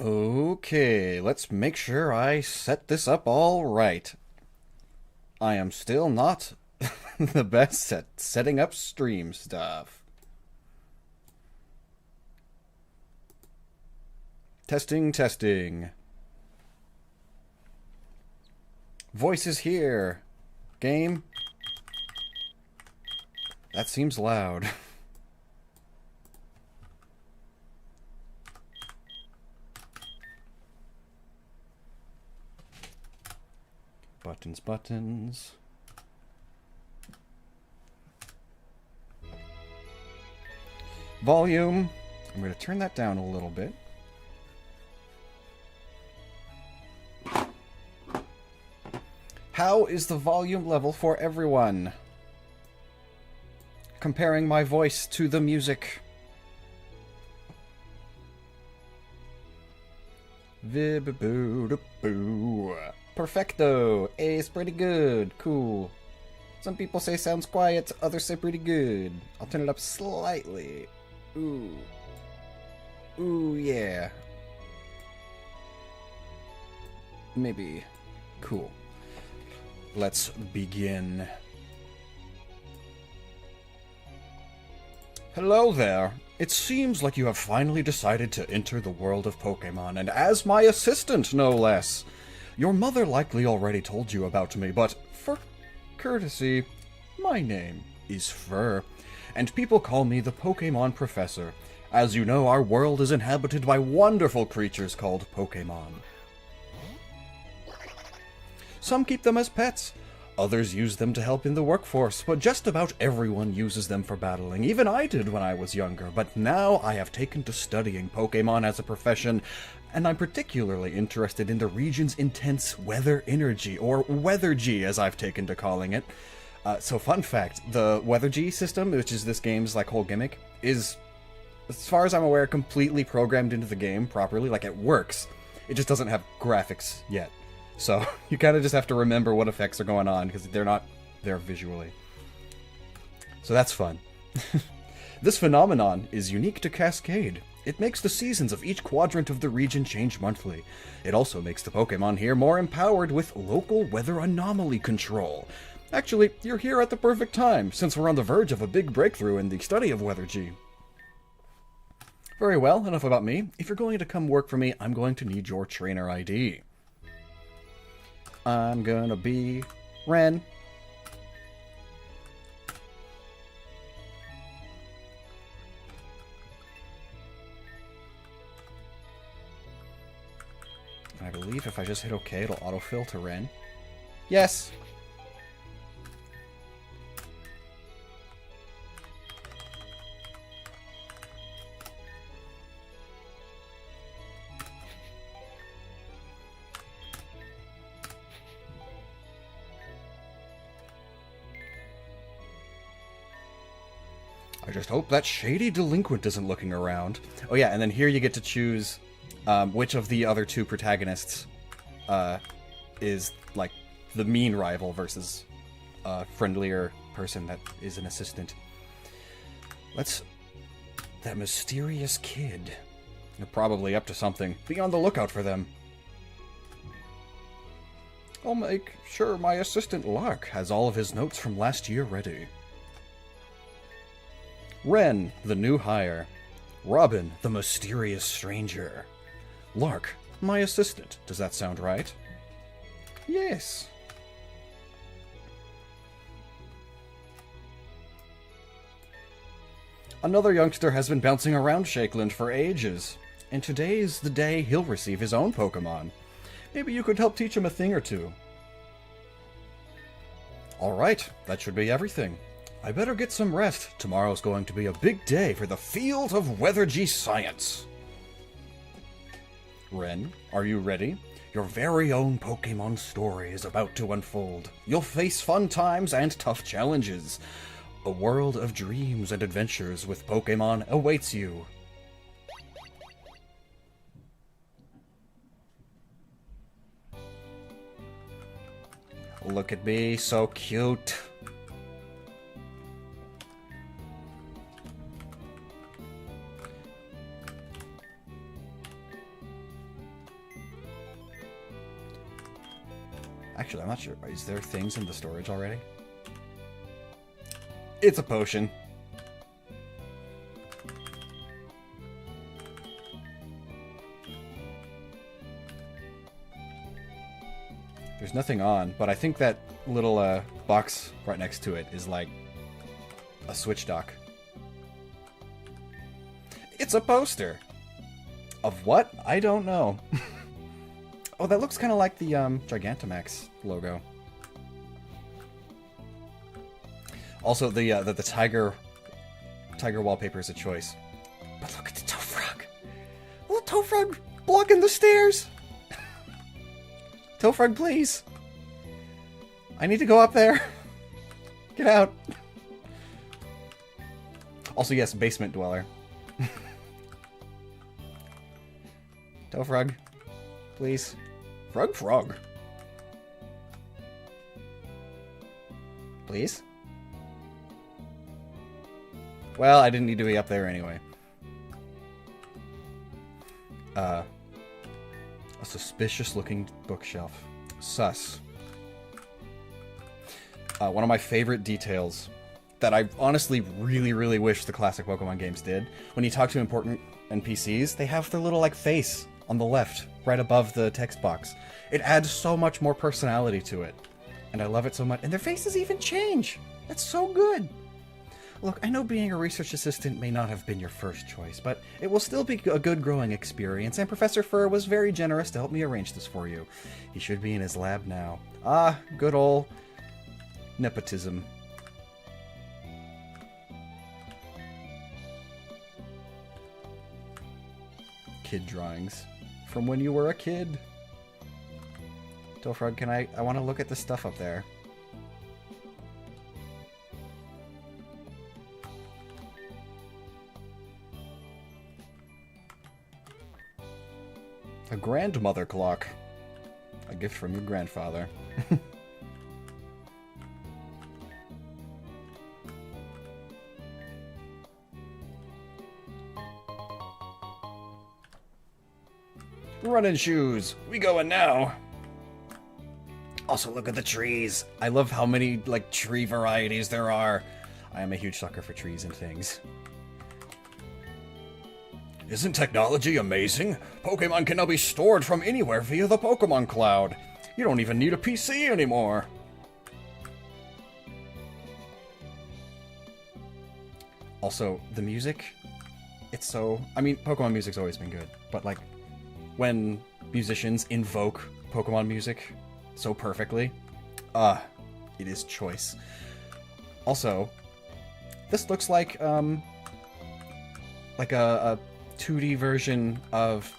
Okay, let's make sure I set this up all right. I am still not the best at setting up stream stuff. Testing, testing. Voice is here. Game. That seems loud. Buttons, buttons. Volume. I'm going to turn that down a little bit. How is the volume level for everyone? Comparing my voice to the music. Vib-boo-da-boo. Perfecto. It's pretty good. Cool. Some people say sounds quiet, others say pretty good. I'll turn it up slightly. Ooh. Ooh, yeah. Maybe. Cool. Let's begin. Hello there. It seems like you have finally decided to enter the world of Pokemon, and as my assistant, no less. Your mother likely already told you about me, but for courtesy, my name is Fur, and people call me the Pokemon Professor. As you know, our world is inhabited by wonderful creatures called Pokemon. Some keep them as pets, others use them to help in the workforce, but just about everyone uses them for battling. Even I did when I was younger, but now I have taken to studying Pokemon as a profession, and I'm particularly interested in the region's intense weather energy, or Weather-G as I've taken to calling it. So fun fact, the Weather-G system, which is this game's whole gimmick, is, as far as I'm aware, completely programmed into the game properly. It works. It just doesn't have graphics yet. So you kind of just have to remember what effects are going on, because they're not there visually. So that's fun. This phenomenon is unique to Kaskade. It makes the seasons of each quadrant of the region change monthly. It also makes the Pokemon here more empowered with local weather anomaly control. Actually, you're here at the perfect time, since we're on the verge of a big breakthrough in the study of Weather-G. Very well, enough about me. If you're going to come work for me, I'm going to need your trainer ID. I'm gonna be Ren. I believe if I just hit OK, it'll autofill to Ren. Yes! I just hope that shady delinquent isn't looking around. Oh yeah, and then here you get to choose which of the other two protagonists is, the mean rival versus a friendlier person that is an assistant. That mysterious kid. They're probably up to something. Be on the lookout for them. I'll make sure my assistant Lark has all of his notes from last year ready. Ren, the new hire. Robin, the mysterious stranger. Lark, my assistant. Does that sound right? Yes. Another youngster has been bouncing around Shakeland for ages, and today's the day he'll receive his own Pokemon. Maybe you could help teach him a thing or two. Alright, that should be everything. I better get some rest. Tomorrow's going to be a big day for the field of Weather-G science. Ren, are you ready? Your very own Pokemon story is about to unfold. You'll face fun times and tough challenges. A world of dreams and adventures with Pokemon awaits you. Look at me, so cute. Actually, I'm not sure. Is there things in the storage already? It's a potion. There's nothing on, but I think that little box right next to it is like a switch dock. It's a poster! Of what? I don't know. Oh, that looks kind of like the Gigantamax logo. Also, the tiger wallpaper is a choice. But look at the tow frog. Little tow frog blocking the stairs. Tow frog, please. I need to go up there. Get out. Also, yes, basement dweller. Tow frog, please. Frog. Please? Well, I didn't need to be up there anyway. A suspicious-looking bookshelf. Sus. One of my favorite details that I honestly really wish the classic Pokemon games did. When you talk to important NPCs, they have their little, like, face on the left, right above the text box. It adds so much more personality to it. And I love it so much. And their faces even change! That's so good! Look, I know being a research assistant may not have been your first choice, but it will still be a good growing experience, and Professor Fur was very generous to help me arrange this for you. He should be in his lab now. Ah, good old nepotism. Kid drawings. From when you were a kid. Tofrog, can I want to look at the stuff up there. A grandmother clock. A gift from your grandfather. Running shoes. We going now. Also, look at the trees. I love how many, like, tree varieties there are. I am a huge sucker for trees and things. Isn't technology amazing? Pokemon can now be stored from anywhere via the Pokemon Cloud. You don't even need a PC anymore. Also, the music, it's so... I mean, Pokemon music's always been good, but, like, when musicians invoke Pokemon music so perfectly, it is choice. Also, this looks like a 2D version of,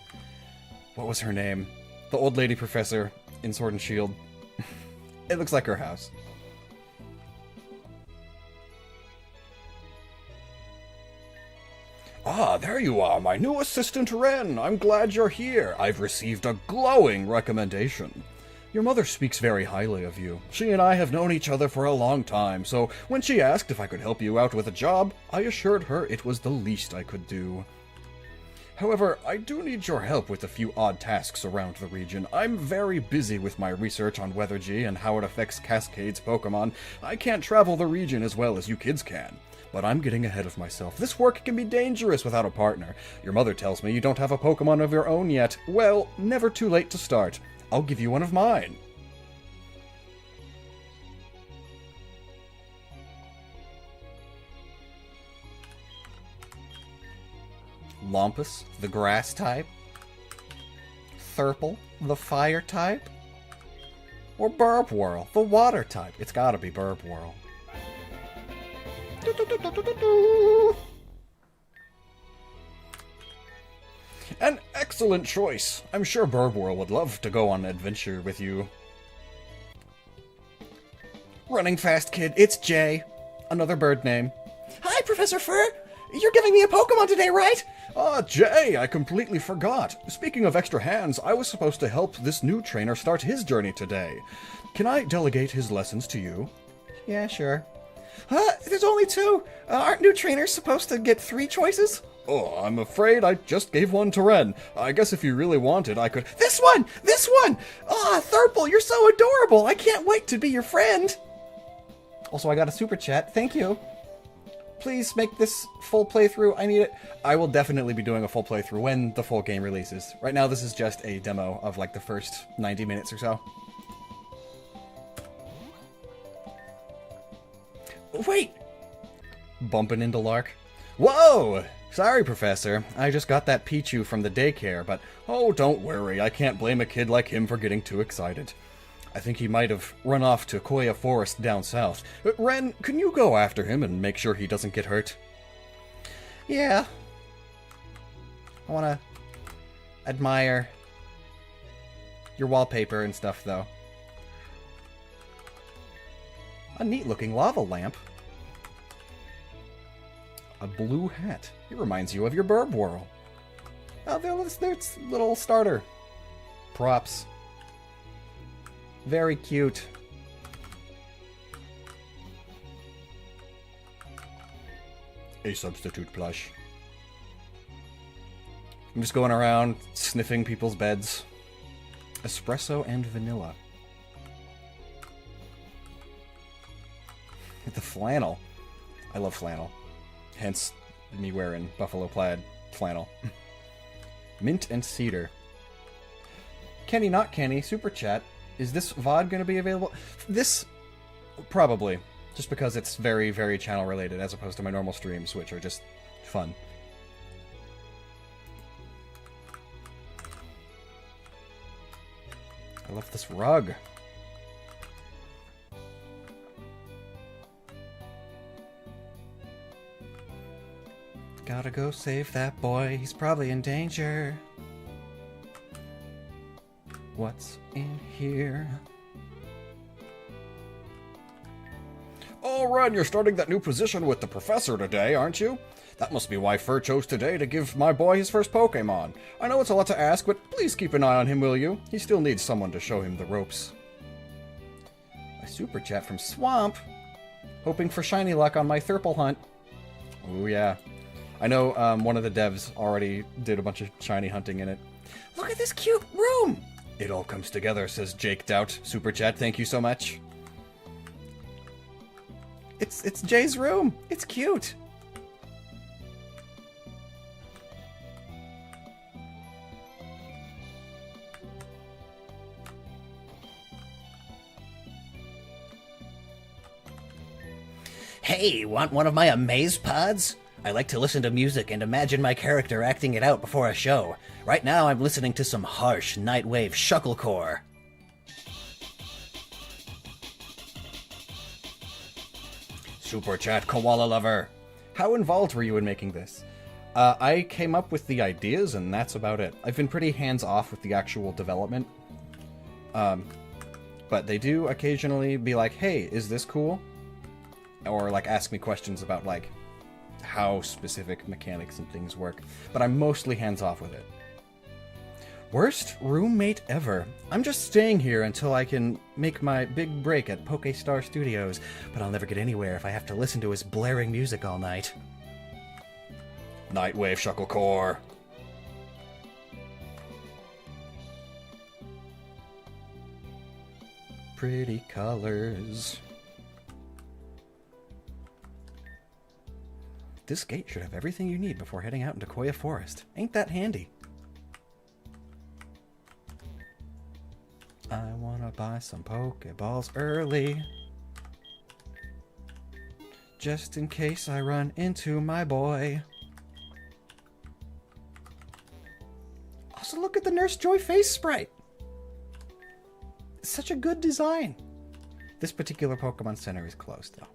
what was her name? The old lady professor in Sword and Shield. It looks like her house. Ah, there you are, my new assistant Ren. I'm glad you're here. I've received a glowing recommendation. Your mother speaks very highly of you. She and I have known each other for a long time, so when she asked if I could help you out with a job, I assured her it was the least I could do. However, I do need your help with a few odd tasks around the region. I'm very busy with my research on Weathergy and how it affects Kaskade's Pokemon. I can't travel the region as well as you kids can. But I'm getting ahead of myself. This work can be dangerous without a partner. Your mother tells me you don't have a Pokemon of your own yet. Well, never too late to start. I'll give you one of mine. Lompus, the grass type. Thurple, the fire type. Or Burbwhirl, the water type. It's gotta be Burbwhirl. An excellent choice. I'm sure Burbwhirl would love to go on an adventure with you. Running fast, kid. It's Jay. Another bird name. Hi, Professor Fur. You're giving me a Pokemon today, right? Ah, Jay, I completely forgot. Speaking of extra hands, I was supposed to help this new trainer start his journey today. Can I delegate his lessons to you? Yeah, sure. There's only 2. Aren't new trainers supposed to get 3 choices? Oh, I'm afraid I just gave one to Ren. I guess if you really wanted, I could... This one! This one! Ah, Thurple, you're so adorable! I can't wait to be your friend! Also, I got a super chat. Thank you. Please make this full playthrough. I need it. I will definitely be doing a full playthrough when the full game releases. Right now, this is just a demo of, like, the first 90 minutes or so. Wait! Bumping into Lark. Whoa! Sorry, Professor. I just got that Pichu from the daycare, but... Oh, don't worry. I can't blame a kid like him for getting too excited. I think he might have run off to Koya Forest down south. Ren, can you go after him and make sure he doesn't get hurt? Yeah. I want to admire your wallpaper and stuff, though. A neat-looking lava lamp. A blue hat. It reminds you of your Burb Whirl. Oh, there's little starter props. Very cute. A substitute plush. I'm just going around sniffing people's beds. Espresso and vanilla. The flannel. I love flannel. Hence me wearing buffalo plaid flannel. Mint and cedar. Kenny not Kenny, super chat. Is this VOD going to be available? This, probably. Just because it's very, very channel related as opposed to my normal streams, which are just fun. I love this rug. Gotta go save that boy. He's probably in danger. What's in here? Oh, Ren, you're starting that new position with the professor today, aren't you? That must be why Fur chose today to give my boy his first Pokemon. I know it's a lot to ask, but please keep an eye on him, will you? He still needs someone to show him the ropes. A super chat from Swamp. Hoping for shiny luck on my Thurple hunt. Oh, yeah. I know one of the devs already did a bunch of shiny hunting in it. Look at this cute room! It all comes together, says Jake Doubt. Super chat, thank you so much. It's Jay's room. It's cute. Hey, want one of my Amaze Pods? I like to listen to music and imagine my character acting it out before a show. Right now I'm listening to some harsh nightwave shucklecore. Super chat, koala lover. How involved were you in making this? I came up with the ideas and that's about it. I've been pretty hands-off with the actual development. But they do occasionally be like, hey, is this cool? Or like ask me questions about like how specific mechanics and things work, but I'm mostly hands-off with it. Worst roommate ever. I'm just staying here until I can make my big break at PokeStar Studios, but I'll never get anywhere if I have to listen to his blaring music all night. Nightwave Shucklecore. Pretty colors. This gate should have everything you need before heading out into Koya Forest. Ain't that handy? I wanna buy some Pokeballs early. Just in case I run into my boy. Also, look at the Nurse Joy face sprite. It's such a good design. This particular Pokemon Center is closed, though.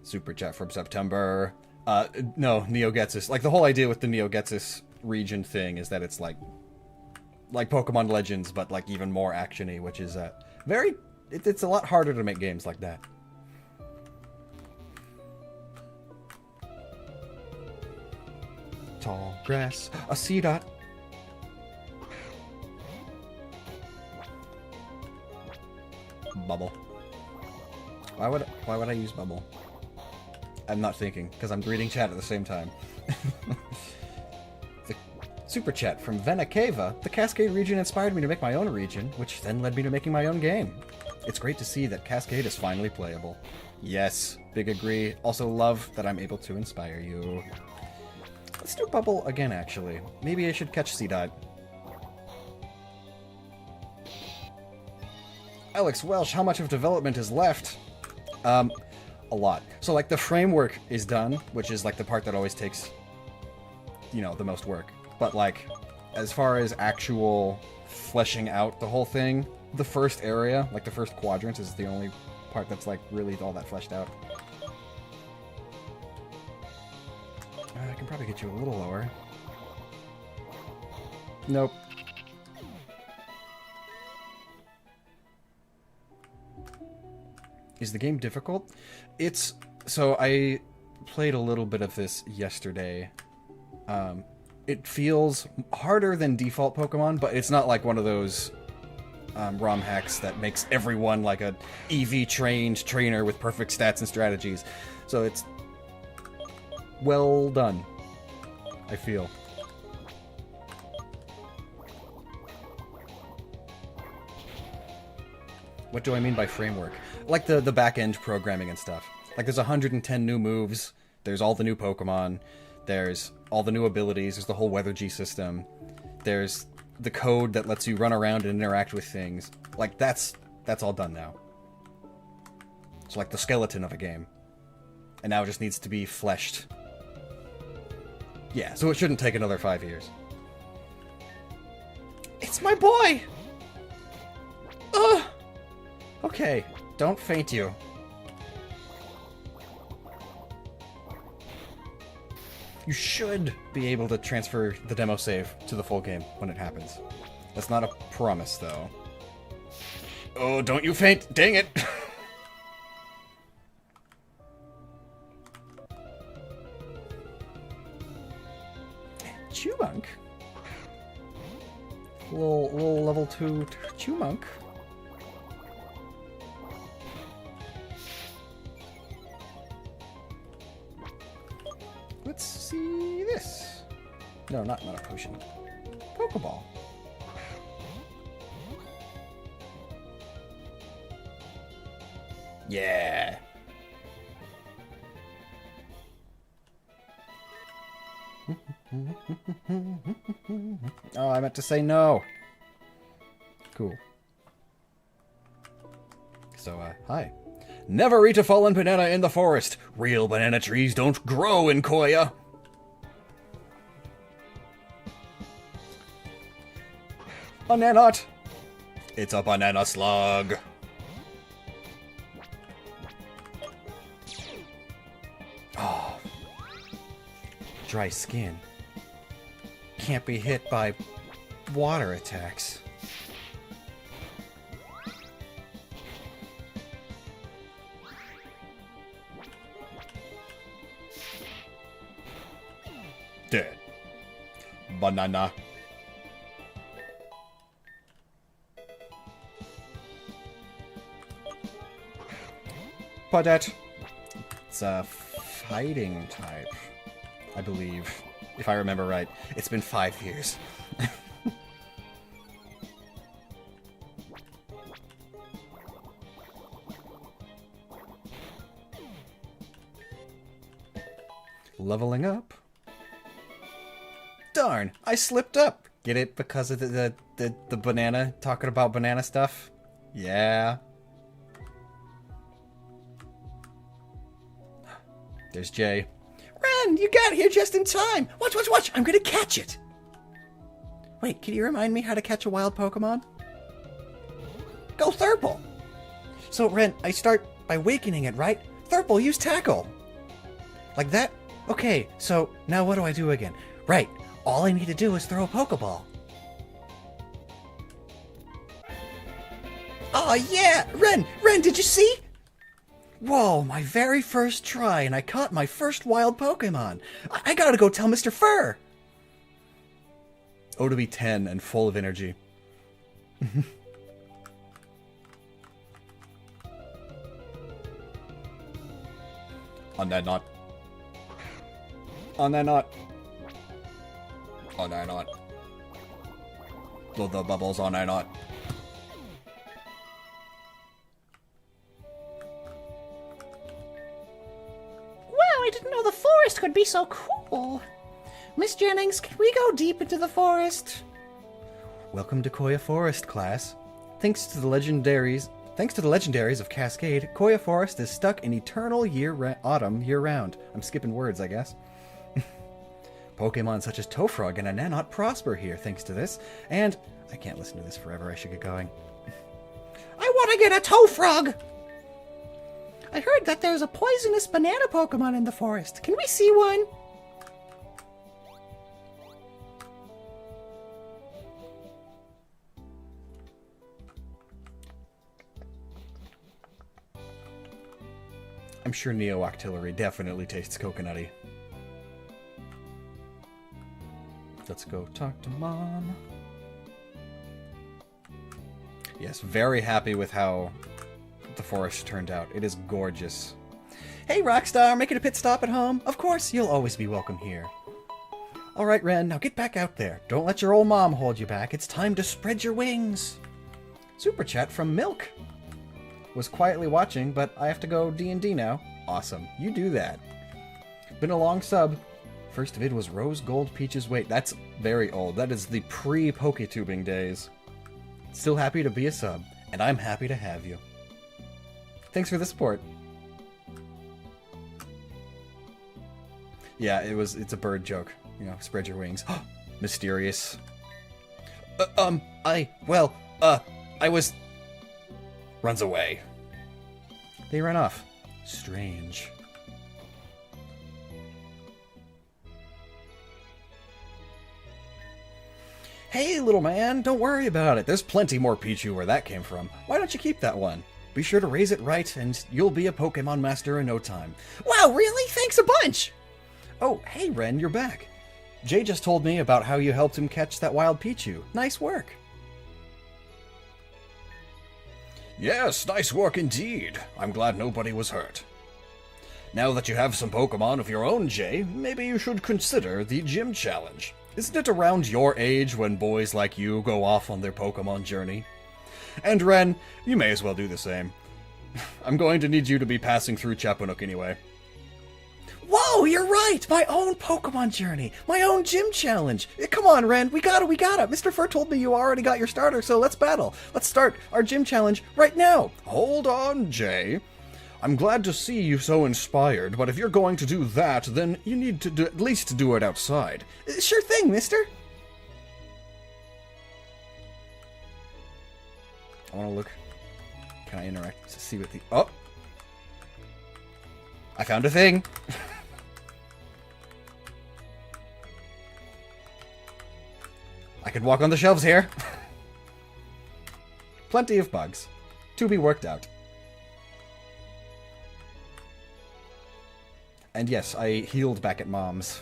Super chat from September. No, Neogetsis. Like, the whole idea with the Neogetsis region thing is that it's like Pokemon Legends, but like even more action-y, which is it's a lot harder to make games like that. Tall grass, a Seedot. Bubble. Why would I use Bubble? I'm not thinking, because I'm reading chat at the same time. The super chat from Venakeva. The Kaskade region inspired me to make my own region, which then led me to making my own game. It's great to see that Kaskade is finally playable. Yes, big agree. Also love that I'm able to inspire you. Let's do Bubble again, actually. Maybe I should catch Seedot. Alex Welsh, how much of development is left? A lot. So, like, the framework is done, which is, like, the part that always takes, you know, the most work. But, like, as far as actual fleshing out the whole thing, the first area, like, the first quadrant is the only part that's, like, really all that fleshed out. I can probably get you a little lower. Nope. Is the game difficult? It's... So, I played a little bit of this yesterday. It feels harder than default Pokemon, but it's not like one of those ROM hacks that makes everyone like a EV-trained trainer with perfect stats and strategies. So it's well done, I feel. What do I mean by framework? Like the back-end programming and stuff. Like there's 110 new moves, there's all the new Pokemon, there's all the new abilities, there's the whole Weather G system, there's the code that lets you run around and interact with things. Like that's all done now. It's like the skeleton of a game. And now it just needs to be fleshed. Yeah, so it shouldn't take another 5 years. It's my boy! Ugh! Okay, don't faint you. You should be able to transfer the demo save to the full game when it happens. That's not a promise, though. Oh, don't you faint! Dang it! Chewmunk? Little level 2 Chewmunk. Let's see this. No, not a potion. Pokeball. Yeah. Oh, I meant to say no. Cool. So, hi. Never eat a fallen banana in the forest. Real banana trees don't grow in Koya. Bananot. It's a banana slug. Oh. Dry skin. Can't be hit by water attacks. Dead. Banana. Padet. It's a fighting type, I believe. If I remember right. It's been 5 years. Leveling up. Darn, I slipped up. Get it? Because of the banana, talking about banana stuff? Yeah. There's Jay. Ren, you got here just in time. Watch. I'm gonna catch it. Wait, can you remind me how to catch a wild Pokemon? Go Thurple. So, Ren, I start by awakening it, right? Thurple, use Tackle. Like that? Okay, so now what do I do again? Right, all I need to do is throw a Pokeball. Oh yeah! Ren, did you see? Whoa, my very first try, and I caught my first wild Pokemon. I gotta go tell Mr. Fur. Oh, to be 10 and full of energy. On that note. On that knot. On that knot. Blow the bubbles on that knot. Wow, I didn't know the forest could be so cool. Miss Jennings, can we go deep into the forest? Welcome to Koya Forest, class. Thanks to the legendaries of Kaskade, Koya Forest is stuck in eternal autumn year-round. I'm skipping words, I guess. Pokemon such as Tofrog and Ananot prosper here thanks to this, and I can't listen to this forever, I should get going. I want to get a Tofrog! I heard that there's a poisonous banana Pokemon in the forest. Can we see one? I'm sure Neo-Octillery definitely tastes coconutty. Let's go talk to Mom. Yes, very happy with how the forest turned out. It is gorgeous. Hey, Rockstar, making a pit stop at home? Of course, you'll always be welcome here. All right, Ren, now get back out there. Don't let your old mom hold you back. It's time to spread your wings. Super chat from Milk. Was quietly watching, but I have to go D&D now. Awesome. You do that. Been a long sub. First vid was Rose Gold Peach's Wait. That's very old. That is the pre-Poketubing days. Still happy to be a sub, and I'm happy to have you. Thanks for the support. Yeah, it's a bird joke. You know, spread your wings. Mysterious. I was... Runs away. They ran off. Strange. Hey, little man, don't worry about it. There's plenty more Pichu where that came from. Why don't you keep that one? Be sure to raise it right, and you'll be a Pokemon master in no time. Wow, really? Thanks a bunch! Oh, hey, Ren, you're back. Jay just told me about how you helped him catch that wild Pichu. Nice work. Yes, nice work indeed. I'm glad nobody was hurt. Now that you have some Pokemon of your own, Jay, maybe you should consider the gym challenge. Isn't it around your age when boys like you go off on their Pokemon journey? And Ren, you may as well do the same. I'm going to need you to be passing through Chapanook anyway. Whoa, you're right! My own Pokemon journey! My own gym challenge! Come on, Ren, we got it! Mr. Fur told me you already got your starter, so let's battle. Let's start our gym challenge right now! Hold on, Jay. I'm glad to see you so inspired, but if you're going to do that, then you need to at least do it outside. Sure thing, mister! I want to look. Can I interact to see what the... Oh! I found a thing! I could walk on the shelves here. Plenty of bugs. To be worked out. And yes, I healed back at Mom's.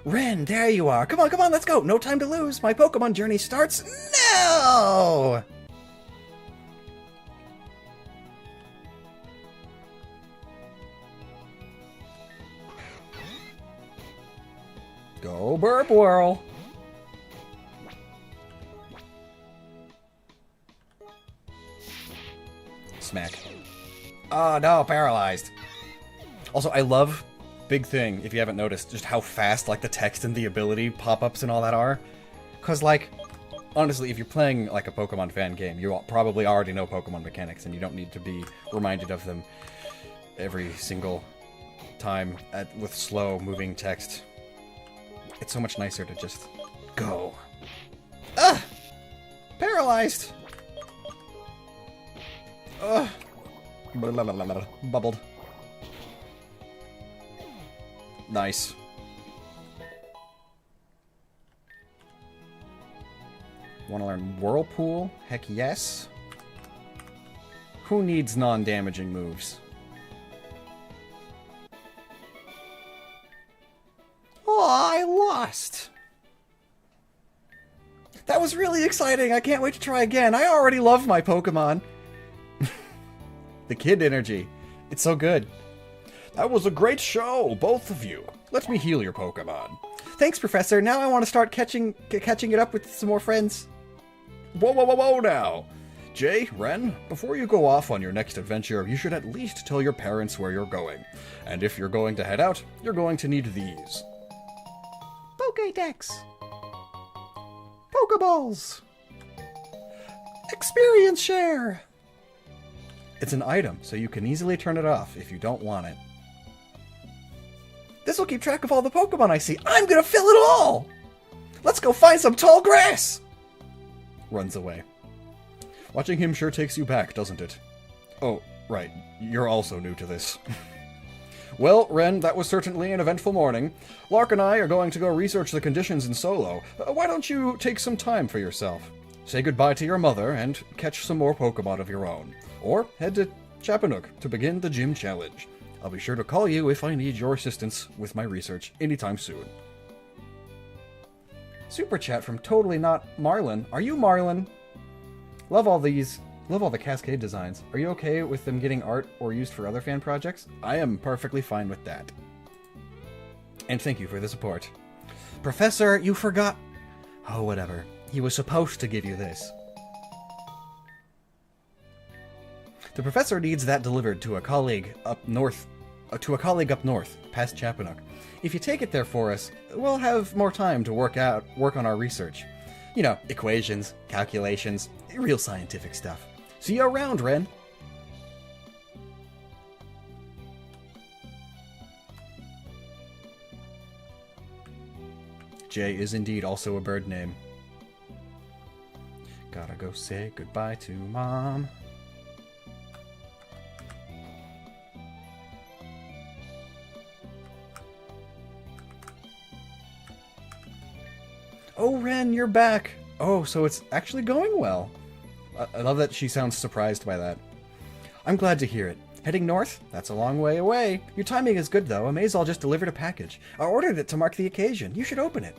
Ren, there you are. Come on, let's go. No time to lose. My Pokemon journey starts now! Go Burp Whirl! Smack. Oh no, paralyzed. Also, I love, big thing, if you haven't noticed, just how fast, like, the text and the ability pop-ups and all that are. Because, like, honestly, if you're playing, like, a Pokemon fan game, you probably already know Pokemon mechanics, and you don't need to be reminded of them every single time with slow-moving text. It's so much nicer to just go. Ugh! Paralyzed! Ugh! Bubbled. Nice. Want to learn Whirlpool? Heck yes. Who needs non-damaging moves? Oh, I lost! That was really exciting! I can't wait to try again! I already love my Pokemon! The kid energy. It's so good. That was a great show, both of you. Let me heal your Pokemon. Thanks, Professor. Now I want to start catching it up with some more friends. Whoa now! Jay, Ren, before you go off on your next adventure, you should at least tell your parents where you're going. And if you're going to head out, you're going to need these. Pokédex. Pokeballs. Experience share. It's an item, so you can easily turn it off if you don't want it. This will keep track of all the Pokemon I see. I'm gonna fill it all! Let's go find some tall grass! Runs away. Watching him sure takes you back, doesn't it? Oh, right. You're also new to this. Well, Ren, that was certainly an eventful morning. Lark and I are going to go research the conditions in Solo. Why don't you take some time for yourself? Say goodbye to your mother and catch some more Pokemon of your own. Or head to Chapanook to begin the gym challenge. I'll be sure to call you if I need your assistance with my research anytime soon. Super chat from Totally Not Marlin. Are you Marlin? Love all the Kaskade designs. Are you okay with them getting art or used for other fan projects? I am perfectly fine with that. And thank you for the support. Professor, you forgot... Oh, whatever. He was supposed to give you this. The professor needs that delivered to a colleague up north, past Chapanook. If you take it there for us, we'll have more time to work on our research. You know, equations, calculations, real scientific stuff. See you around, Ren. Jay is indeed also a bird name. Gotta go say goodbye to Mom. Oh, Ren, you're back. Oh, so it's actually going well. I love that she sounds surprised by that. I'm glad to hear it. Heading north? That's a long way away. Your timing is good, though. Amazol just delivered a package. I ordered it to mark the occasion. You should open it.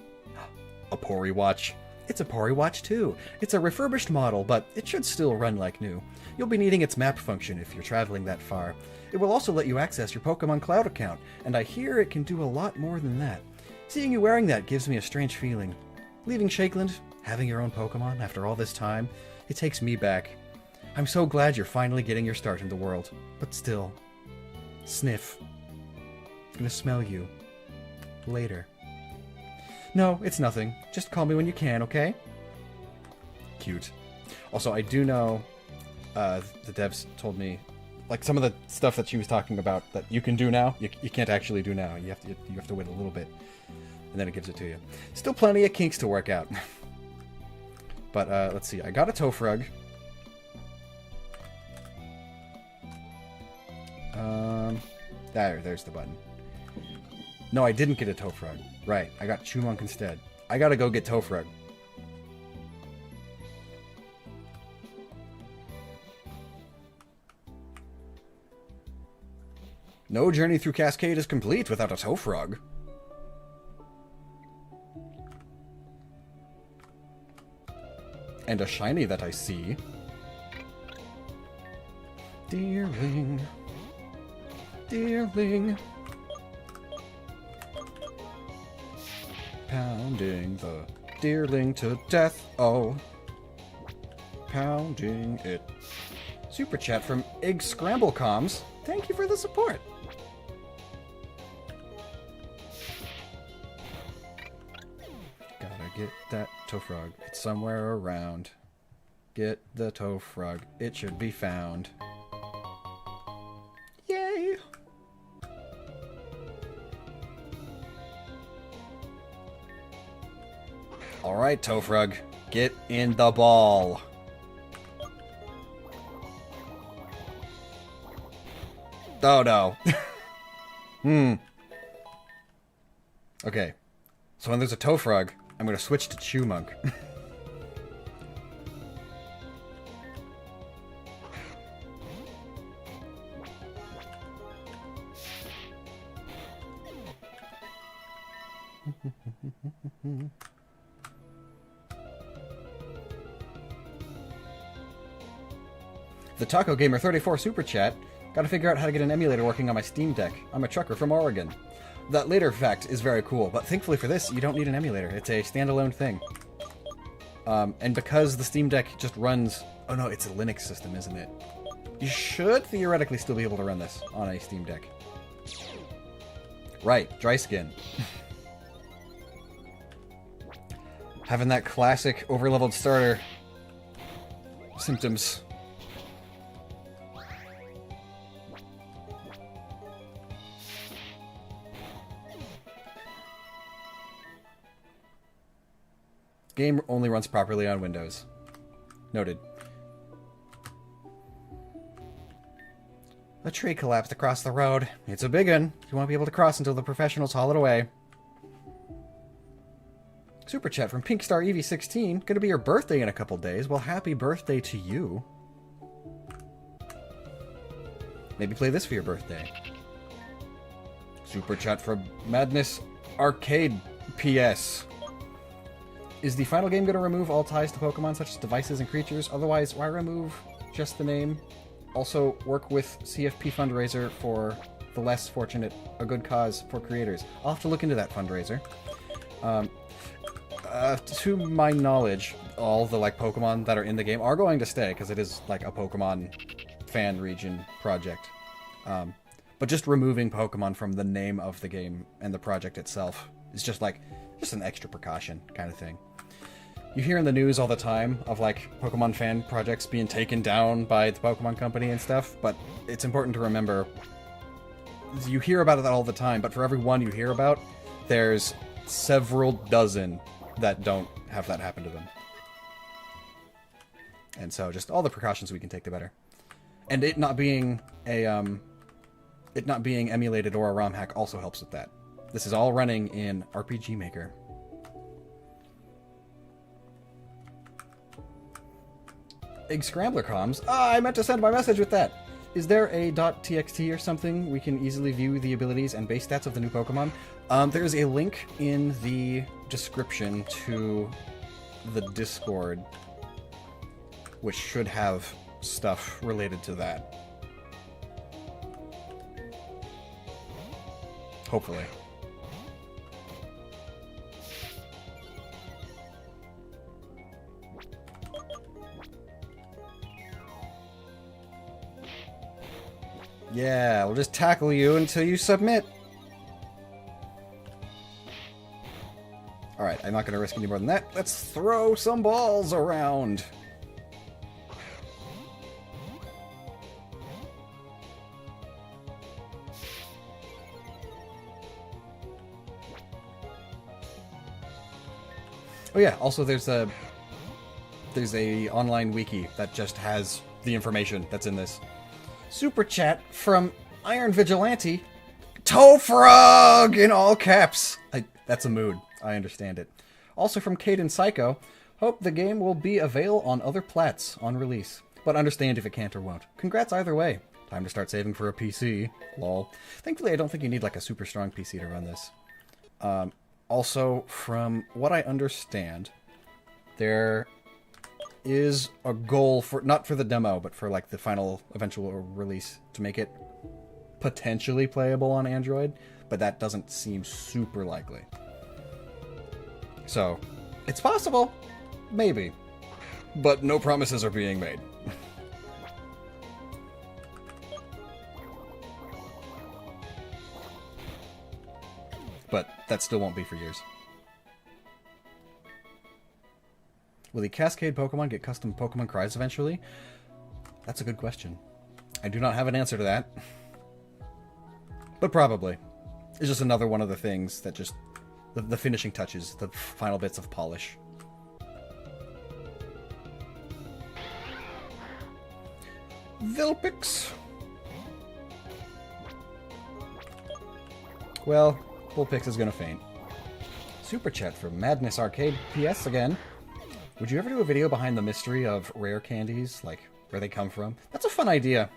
A Pori watch. It's a Pori watch, too. It's a refurbished model, but it should still run like new. You'll be needing its map function if you're traveling that far. It will also let you access your Pokemon Cloud account, and I hear it can do a lot more than that. Seeing you wearing that gives me a strange feeling. Leaving Shakeland, having your own Pokemon after all this time, it takes me back. I'm so glad you're finally getting your start in the world. But still, sniff. I'm gonna smell you. Later. No, it's nothing. Just call me when you can, okay? Cute. Also, I do know the devs told me, like, some of the stuff that she was talking about that you can do now, you can't actually do now. You have to wait a little bit, and then it gives it to you. Still plenty of kinks to work out. But let's see. I got a Tofrug. There's the button. No, I didn't get a Tofrug. Right, I got Chumunk instead. I gotta go get Tofrug. No journey through Kaskade is complete without a Tofrug. And a shiny that I see. Dearling. Dearling. Pounding the dearling to death. Oh. Pounding it. Super chat from Egg Scramble Comms. Thank you for the support. Gotta get that Tofrug. It's somewhere around. Get the Tofrug. It should be found. Yay! Alright, Tofrug. Get in the ball. Oh no. Okay. So when there's a Tofrug, I'm gonna switch to Chumunk. The Taco Gamer 34 Super Chat. Gotta figure out how to get an emulator working on my Steam Deck. I'm a trucker from Oregon. That later fact is very cool, but thankfully for this, you don't need an emulator. It's a standalone thing. And because the Steam Deck just runs... Oh no, it's a Linux system, isn't it? You should theoretically still be able to run this on a Steam Deck. Right, dry skin. Having that classic overleveled starter symptoms. Game only runs properly on Windows. Noted. A tree collapsed across the road. It's a big one. You won't be able to cross until the professionals haul it away. Super chat from Pinkstar EV16. Gonna be your birthday in a couple days. Well, happy birthday to you. Maybe play this for your birthday. Super chat from Madness Arcade PS. Is the final game going to remove all ties to Pokemon, such as devices and creatures? Otherwise, why remove just the name? Also, work with CFP fundraiser for the less fortunate, a good cause for creators. I'll have to look into that fundraiser. To my knowledge, all the Pokemon that are in the game are going to stay, because it is like a Pokemon fan region project. But just removing Pokemon from the name of the game and the project itself is just an extra precaution kind of thing. You hear in the news all the time of Pokemon fan projects being taken down by the Pokemon Company and stuff, but it's important to remember you hear about it all the time, but for every one you hear about, there's several dozen that don't have that happen to them. And so just all the precautions we can take, the better. And it not being emulated or a ROM hack also helps with that. This is all running in RPG Maker. Egg Scrambler comms. I meant to send my message with that. Is there a .txt or something we can easily view the abilities and base stats of the new Pokemon? There's a link in the description to the Discord, which should have stuff related to that. Hopefully. Yeah, we'll just tackle you until you submit. Alright, I'm not going to risk any more than that. Let's throw some balls around. Oh yeah, also there's a online wiki that just has the information that's in this. Super chat from Iron Vigilante. Tofrog in all caps. That's a mood. I understand it. Also from Caden Psycho. Hope the game will be available on other plats on release, but understand if it can't or won't. Congrats either way. Time to start saving for a PC. Lol. Thankfully, I don't think you need a super strong PC to run this. Also, from what I understand, there is a goal for, not for the demo, but for the final eventual release, to make it potentially playable on Android, but that doesn't seem super likely. So, it's possible, maybe, but no promises are being made. But that still won't be for years. Will the Kaskade Pokemon get custom Pokemon cries eventually? That's a good question. I do not have an answer to that. But probably. It's just another one of the things that just... The finishing touches, the final bits of polish. Vulpix. Well, Vulpix is gonna faint. Super chat from Madness Arcade PS again. Would you ever do a video behind the mystery of rare candies, where they come from? That's a fun idea.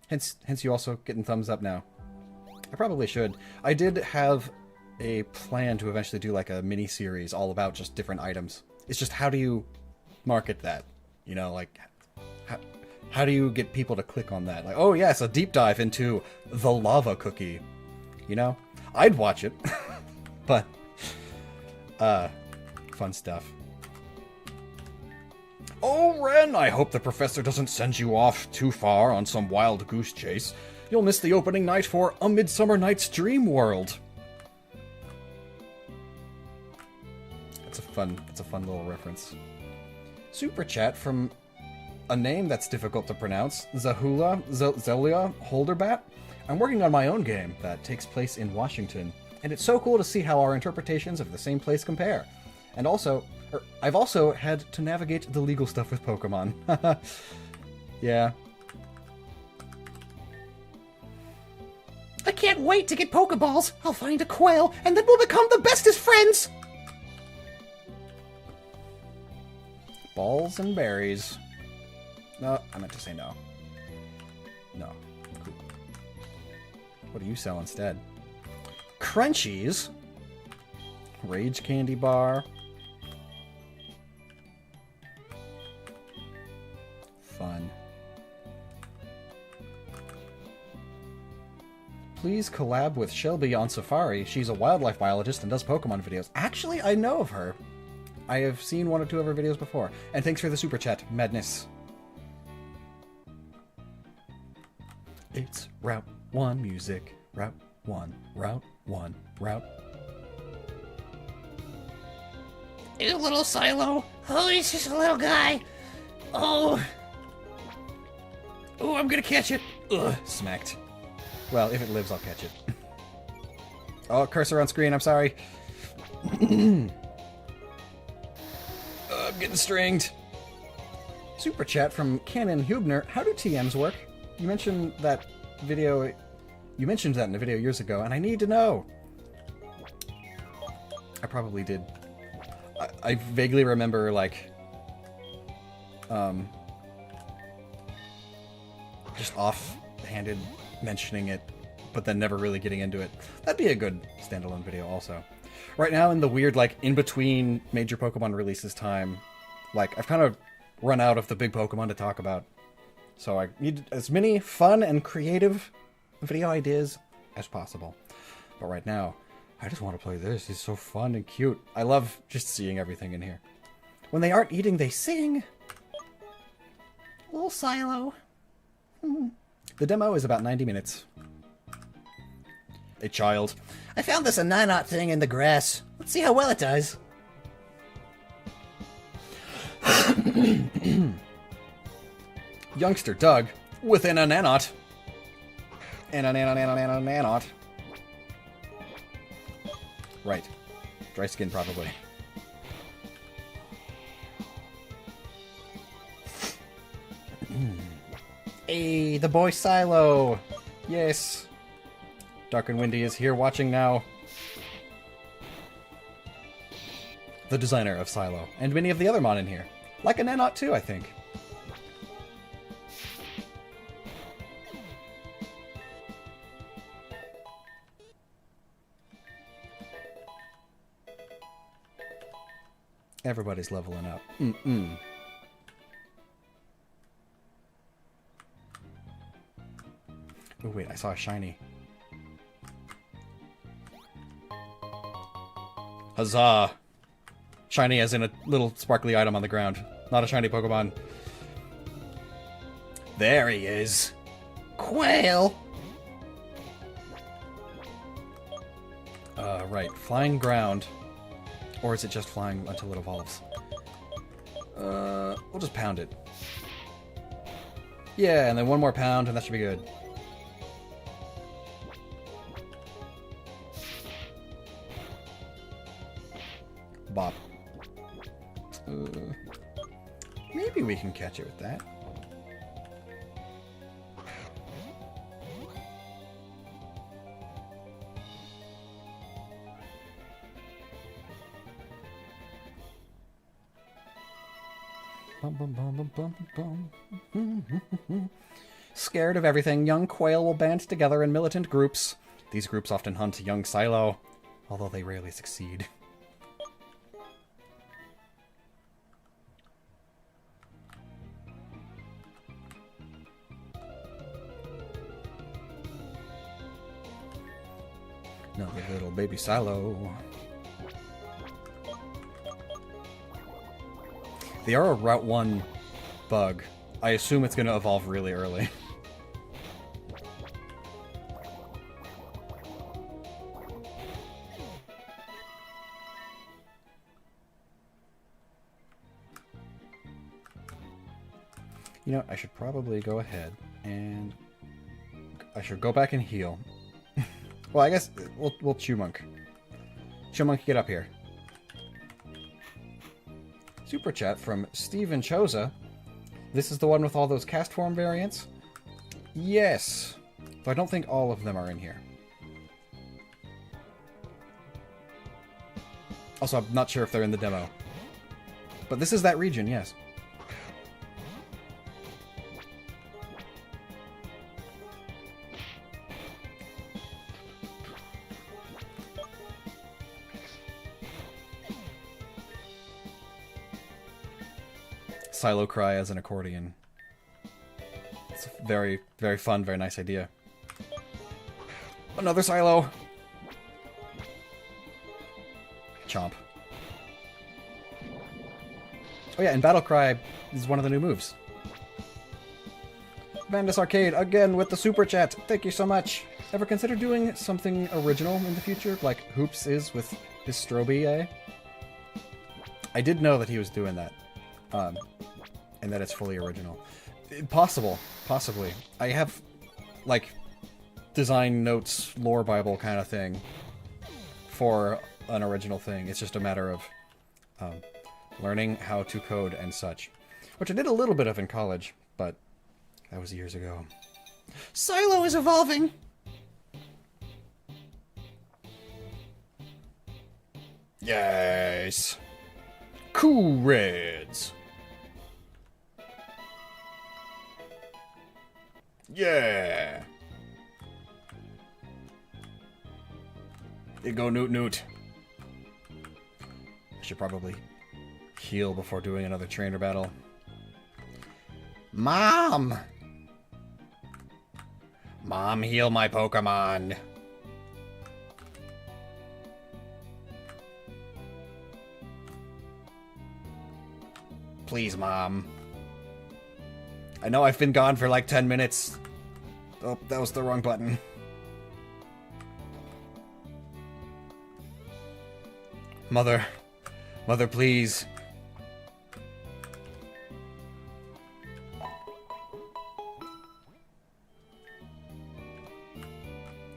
Hence you also getting thumbs up now. I probably should. I did have a plan to eventually do a mini-series all about just different items. It's just how do you market that? How do you get people to click on that? Like, oh yes, a deep dive into the lava cookie. You know? I'd watch it. But, fun stuff. Oh, Ren, I hope the professor doesn't send you off too far on some wild goose chase. You'll miss the opening night for A Midsummer Night's Dream World. That's a fun little reference. Super chat from a name that's difficult to pronounce, Zelia Holderbat. I'm working on my own game that takes place in Washington, and it's so cool to see how our interpretations of the same place compare. And also, I've also had to navigate the legal stuff with Pokemon. Yeah. I can't wait to get Pokeballs. I'll find a quail, and then we'll become the bestest friends. Balls and berries. No, I meant to say no. No. Cool. What do you sell instead? Crunchies. Rage candy bar. Fun. Please collab with Shelby on Safari. She's a wildlife biologist and does Pokemon videos. Actually, I know of her. I have seen one or two of her videos before. And thanks for the super chat, Madness. It's Route 1 music. Route 1. Route 1. Route. Ew, little Silo. Oh, he's just a little guy. Oh. Oh, I'm gonna catch it. Ugh, smacked. Well, if it lives, I'll catch it. Oh, cursor on screen, I'm sorry. I'm getting stringed. Super chat from Canon Hubner. How do TMs work? You mentioned that in a video years ago, and I need to know. I probably did. I vaguely remember, like, just offhanded mentioning it, but then never really getting into it. That'd be a good standalone video also. Right now, in the weird, like, in-between major Pokemon releases time, like, I've kind of run out of the big Pokemon to talk about. So I need as many fun and creative video ideas as possible. But right now, I just want to play this. It's so fun and cute. I love just seeing everything in here. When they aren't eating, they sing. Little Silo. The demo is about 90 minutes. A child. I found this Ananot thing in the grass. Let's see how well it does. Youngster Doug with an Ananot. Ananot. Right. Dry skin, probably. Hey, the boy Silo! Yes! Dark and Windy is here watching now. The designer of Silo, and many of the other Mon in here. Like a Nanot too, I think. Everybody's leveling up. Oh wait, I saw a shiny. Huzzah! Shiny as in a little sparkly item on the ground. Not a shiny Pokemon. There he is. Quail! Right. Flying ground. Or is it just flying until it evolves? We'll just pound it. Yeah, and then one more pound and that should be good. Bop. Maybe we can catch it with that. Bum, bum, bum, bum, bum, bum. Scared of everything, young quail will band together in militant groups. These groups often hunt young Silo, although they rarely succeed. Another little baby silo. They are a Route 1 bug. I assume it's going to evolve really early. You know, I should probably go ahead and... I should go back and heal. Well, I guess we'll Chumunk. Chumunk, get up here. Super chat from Steven Choza. This is the one with all those cast form variants? Yes. Though I don't think all of them are in here. Also, I'm not sure if they're in the demo. But this is that region, yes. Silo Cry as an accordion. It's a very, very fun, very nice idea. Another Silo! Chomp. Oh yeah, and Battle Cry is one of the new moves. Vandus Arcade, again with the super chat. Thank you so much. Ever consider doing something original in the future, like Hoops is with his Strobe, eh? I did know that he was doing that. And that it's fully original. Possible. Possibly. I have, like, design notes, lore bible kind of thing for an original thing. It's just a matter of learning how to code and such. Which I did a little bit of in college, but that was years ago. Silo is evolving! Yes! Cool Reds! Yeah! You go, Newt Newt. I should probably heal before doing another trainer battle. Mom! Mom, heal my Pokemon. Please, Mom. I know I've been gone for like 10 minutes. Oh, that was the wrong button. Mother. Mother, please.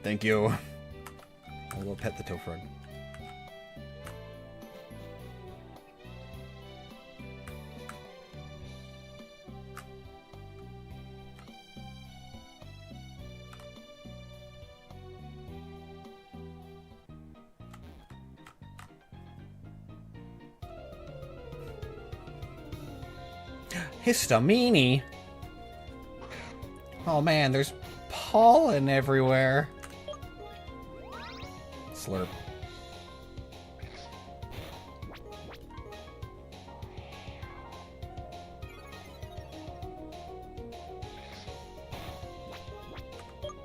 Thank you. I will pet the Tofrog. Histamine? Oh man, there's pollen everywhere. Slurp.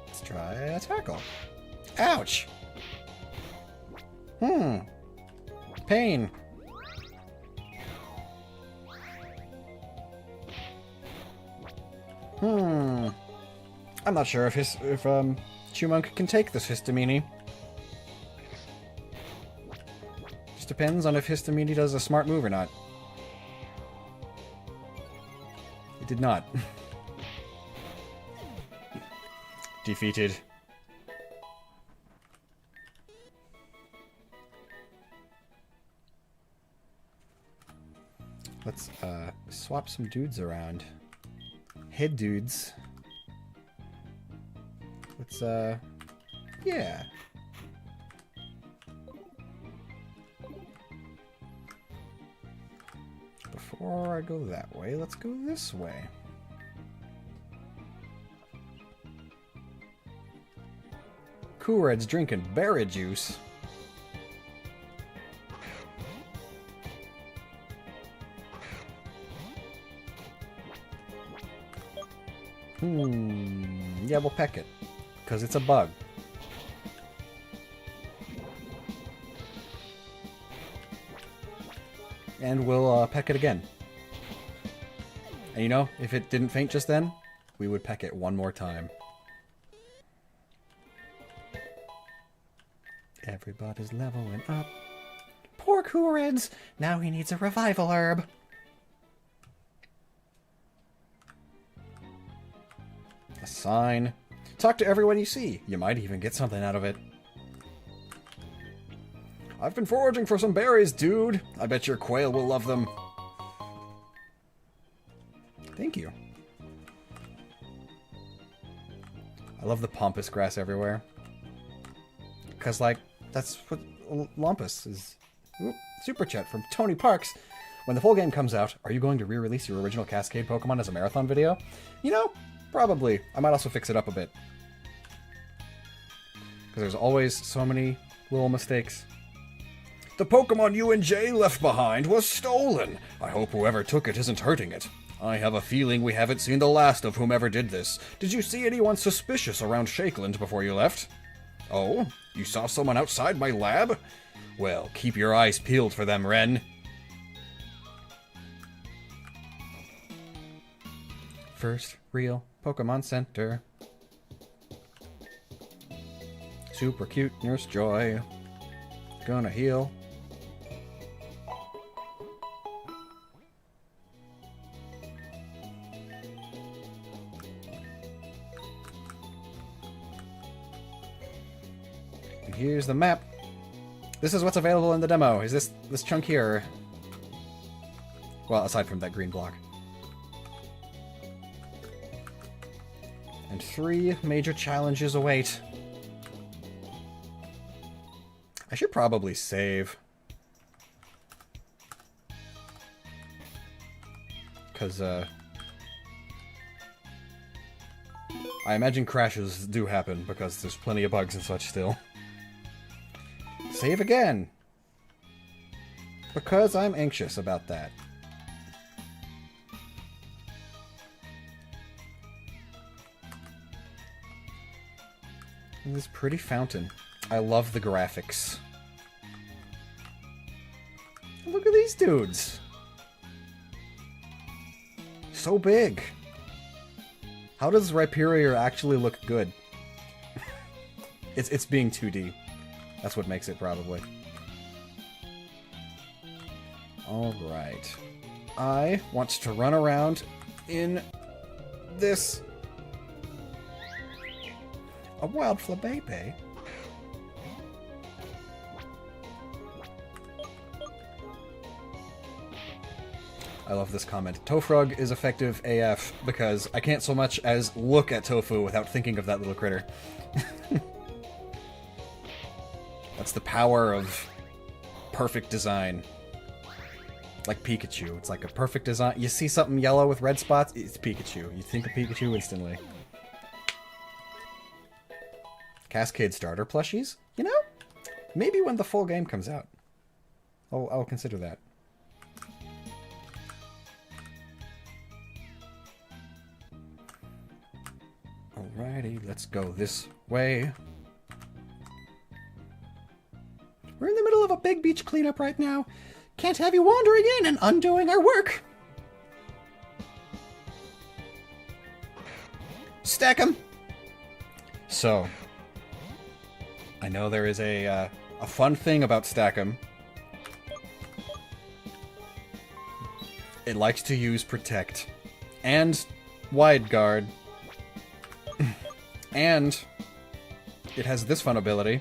Let's try a tackle. Ouch! Pain. I'm not sure if Chumunk can take this histamine. Just depends on if histamine does a smart move or not. It did not. Defeated. Let's swap some dudes around. Head dudes. Let's yeah. Before I go that way, let's go this way. Cool Red's drinking berry juice. Yeah, we'll peck it. Because it's a bug. and we'll peck it again. And you know, if it didn't faint just then, we would peck it one more time. Everybody's leveling up. Poor Cooreds! Now he needs a revival herb. A sign. Talk to everyone you see. You might even get something out of it. I've been foraging for some berries, dude. I bet your quail will love them. Thank you. I love the pampas grass everywhere. Because, like, that's what Lumpus is. Oop, super chat from Tony Parks. When the full game comes out, are you going to re-release your original Kaskade Pokemon as a marathon video? You know, probably. I might also fix it up a bit. Because there's always so many little mistakes. The Pokemon you and Jay left behind was stolen. I hope whoever took it isn't hurting it. I have a feeling we haven't seen the last of whomever did this. Did you see anyone suspicious around Shakeland before you left? Oh, you saw someone outside my lab? Well, keep your eyes peeled for them, Ren. First real Pokemon Center. Super cute Nurse Joy. Gonna heal. And here's the map. This is what's available in the demo. Is this chunk here? Well, aside from that green block. And 3 major challenges await. I should probably save. Because, I imagine crashes do happen because there's plenty of bugs and such still. Save again! Because I'm anxious about that. And this pretty fountain. I love the graphics. Look at these dudes! So big! How does Rhyperior actually look good? It's being 2D. That's what makes it, probably. Alright. I want to run around in this... a wild Flabébé? I love this comment. Tofrog is effective AF because I can't so much as look at Tofu without thinking of that little critter. That's the power of perfect design. Like Pikachu. It's like a perfect design. You see something yellow with red spots, it's Pikachu. You think of Pikachu instantly. Kaskade starter plushies? You know, maybe when the full game comes out. I'll consider that. Alrighty, let's go this way. We're in the middle of a big beach cleanup right now. Can't have you wandering in and undoing our work. Stack 'em. So, I know there is a fun thing about Stack 'em. It likes to use Protect and Wide Guard. And it has this fun ability.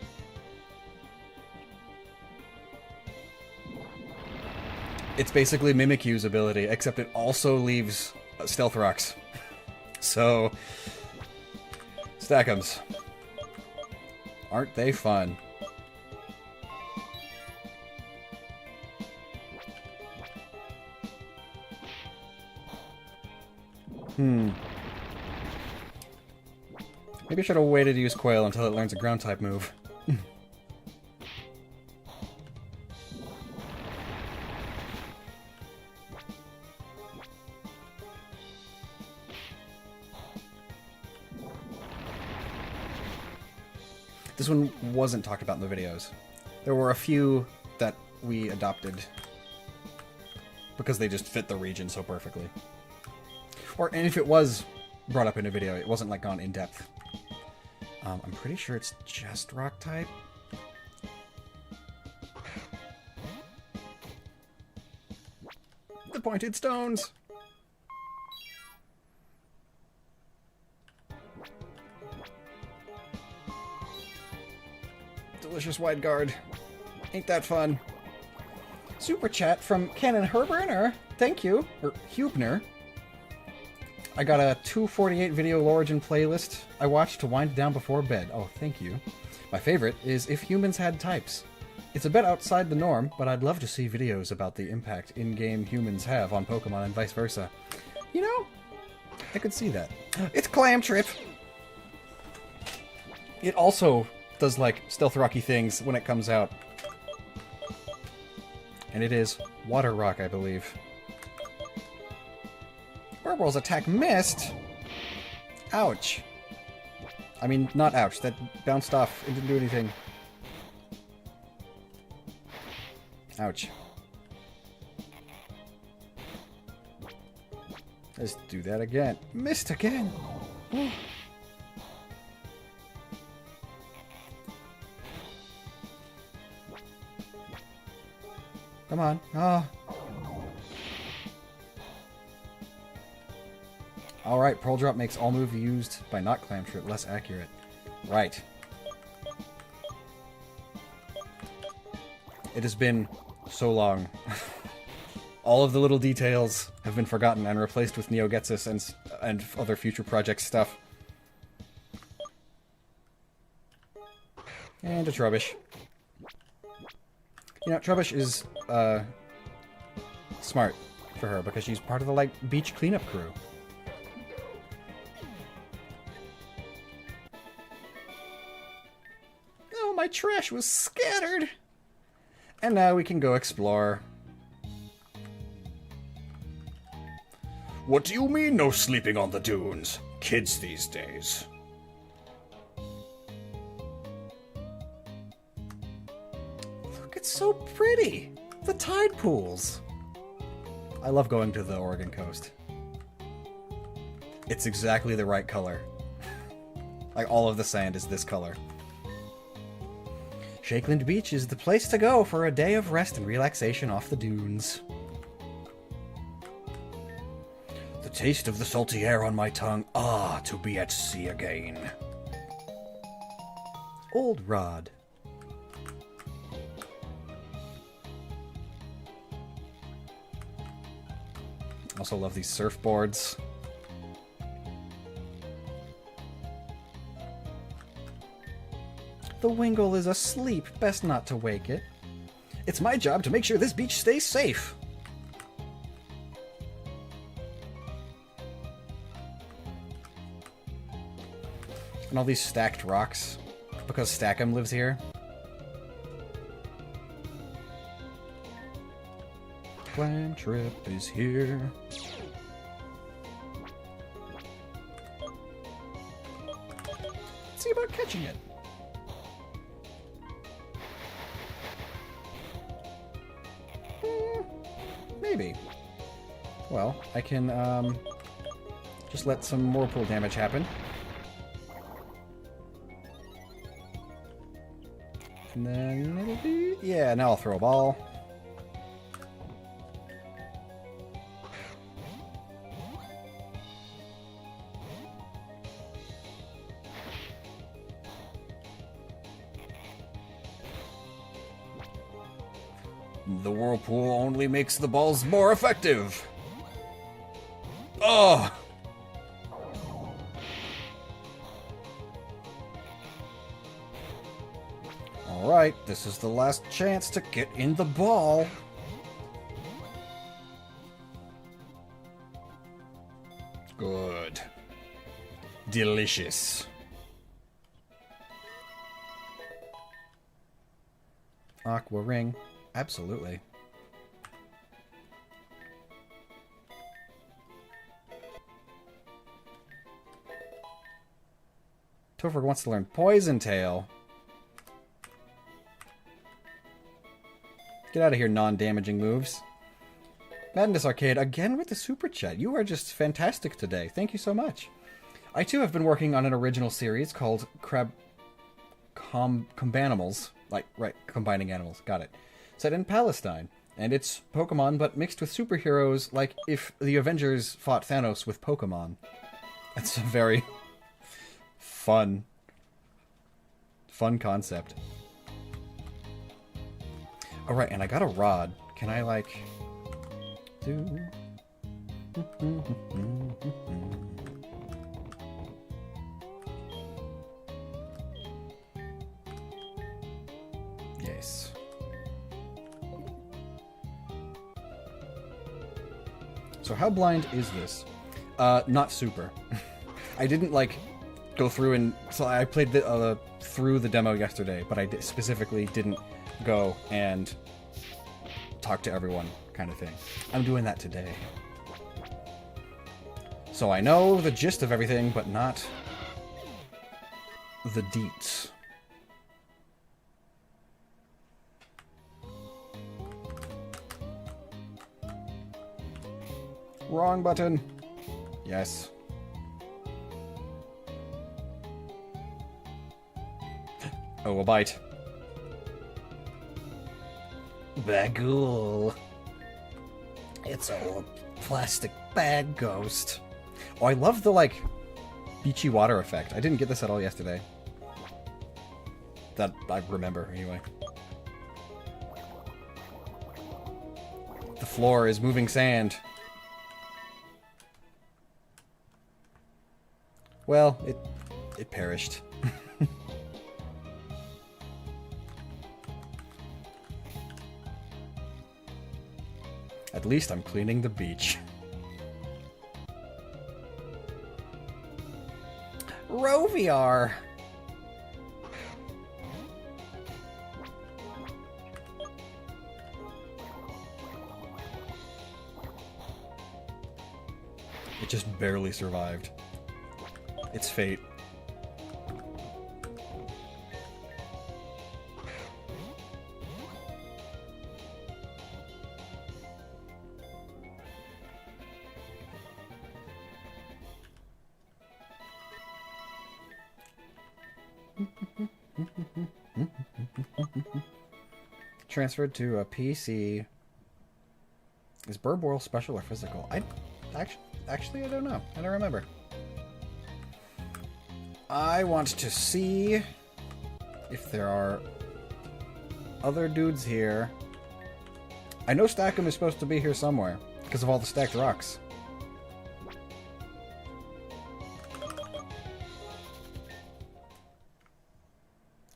It's basically Mimikyu's ability, except it also leaves Stealth Rocks. So, Stack'ems. Aren't they fun? Maybe I should have waited to use Quail until it learns a ground-type move. This one wasn't talked about in the videos. There were a few that we adopted because they just fit the region so perfectly. And if it was brought up in a video, it wasn't like gone in depth. I'm pretty sure it's just rock type. The pointed stones! Delicious wide guard. Ain't that fun? Super chat from Canon Herberner. Thank you. Or Hubner. I got a 248 video origin playlist I watched to wind down before bed. Oh, thank you. My favorite is If Humans Had Types. It's a bit outside the norm, but I'd love to see videos about the impact in-game humans have on Pokemon and vice versa. You know, I could see that. It's Clam Trip! It also does, like, stealth rocky things when it comes out. And it is Water Rock, I believe. Burbl's attack missed? Ouch. I mean, not ouch. That bounced off. It didn't do anything. Ouch. Let's do that again. Missed again. Ooh. Come on. Oh. Alright, Pearl Drop makes all moves used by not Clam Trip less accurate. Right. It has been so long. All of the little details have been forgotten and replaced with Neogetsus and other future project stuff. And a Trubbish. You know, Trubbish is, smart for her because she's part of the, like, beach cleanup crew. Oh, my trash was scattered! And now we can go explore. What do you mean, no sleeping on the dunes? Kids these days. Look, it's so pretty! The tide pools! I love going to the Oregon coast. It's exactly the right color. Like, all of the sand is this color. Shakeland Beach is the place to go for a day of rest and relaxation off the dunes. The taste of the salty air on my tongue. Ah, to be at sea again. Old Rod. Also love these surfboards. The Wingull is asleep. Best not to wake it. It's my job to make sure this beach stays safe. And all these stacked rocks. Because Stackham lives here. Clam Trip is here. Let's see about catching it. Maybe. Well, I can just let some whirlpool damage happen. And then it'll be... yeah, now I'll throw a ball. The whirlpool only makes the balls more effective. Oh! Alright, this is the last chance to get in the ball. Good. Delicious. Aqua Ring. Absolutely. Topher wants to learn Poison Tail. Get out of here, non-damaging moves. Madness Arcade, again with the super chat. You are just fantastic today. Thank you so much. I too have been working on an original series called Combanimals. Combining animals. Got it. Set in Palestine. And it's Pokemon, but mixed with superheroes, like if the Avengers fought Thanos with Pokemon. That's a very fun concept. Alright, and I got a rod. Can I, like... do... Yes. So how blind is this? Not super. I didn't, like, go through and... So I played through the demo yesterday, but I specifically didn't go and talk to everyone, kind of thing. I'm doing that today. So I know the gist of everything, but not the deets. Wrong button. Yes. Oh, a bite. Bagul. It's a plastic bag ghost. Oh, I love the, like, beachy water effect. I didn't get this at all yesterday. That I remember, anyway. The floor is moving sand. Well, it perished. At least I'm cleaning the beach. Roviar! It just barely survived. It's fate. Transferred to a PC. Is Burboil special or physical? Actually, I don't know. I don't remember. I want to see if there are other dudes here. I know Stackham is supposed to be here somewhere because of all the stacked rocks.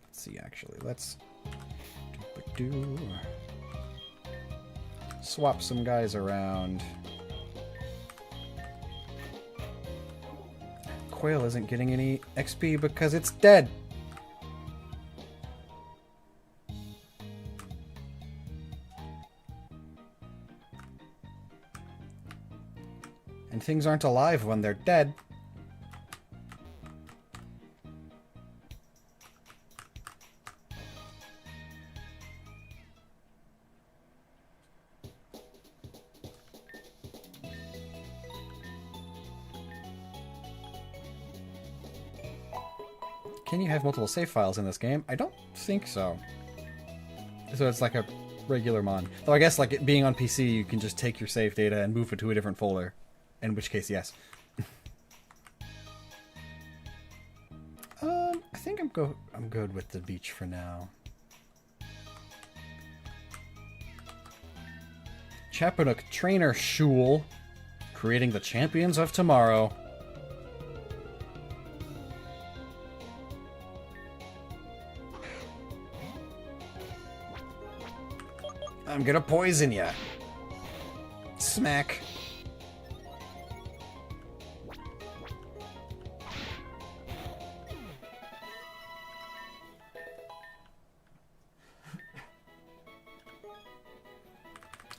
Let's see, actually. Let's swap some guys around. Quail isn't getting any XP because it's dead. And things aren't alive when they're dead. Can you have multiple save files in this game? I don't think so. So it's like a regular mon. Though I guess like it being on PC, you can just take your save data and move it to a different folder. In which case, yes. I think I'm good with the beach for now. Chapanuk Trainer Shul, creating the champions of tomorrow. I'm gonna poison ya. Smack.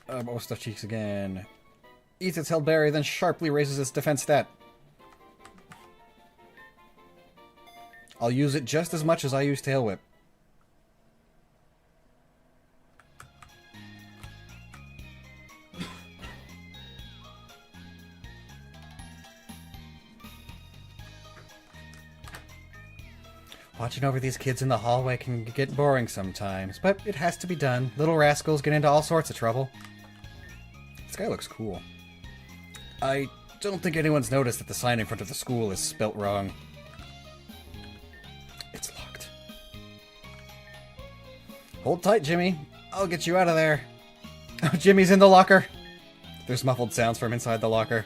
Oh, stuff cheeks again. Eats its held berry, then sharply raises its defense stat. I'll use it just as much as I use Tail Whip. Watching over these kids in the hallway can get boring sometimes, but it has to be done. Little rascals get into all sorts of trouble. This guy looks cool. I don't think anyone's noticed that the sign in front of the school is spelt wrong. It's locked. Hold tight, Jimmy. I'll get you out of there. Oh, Jimmy's in the locker. There's muffled sounds from inside the locker.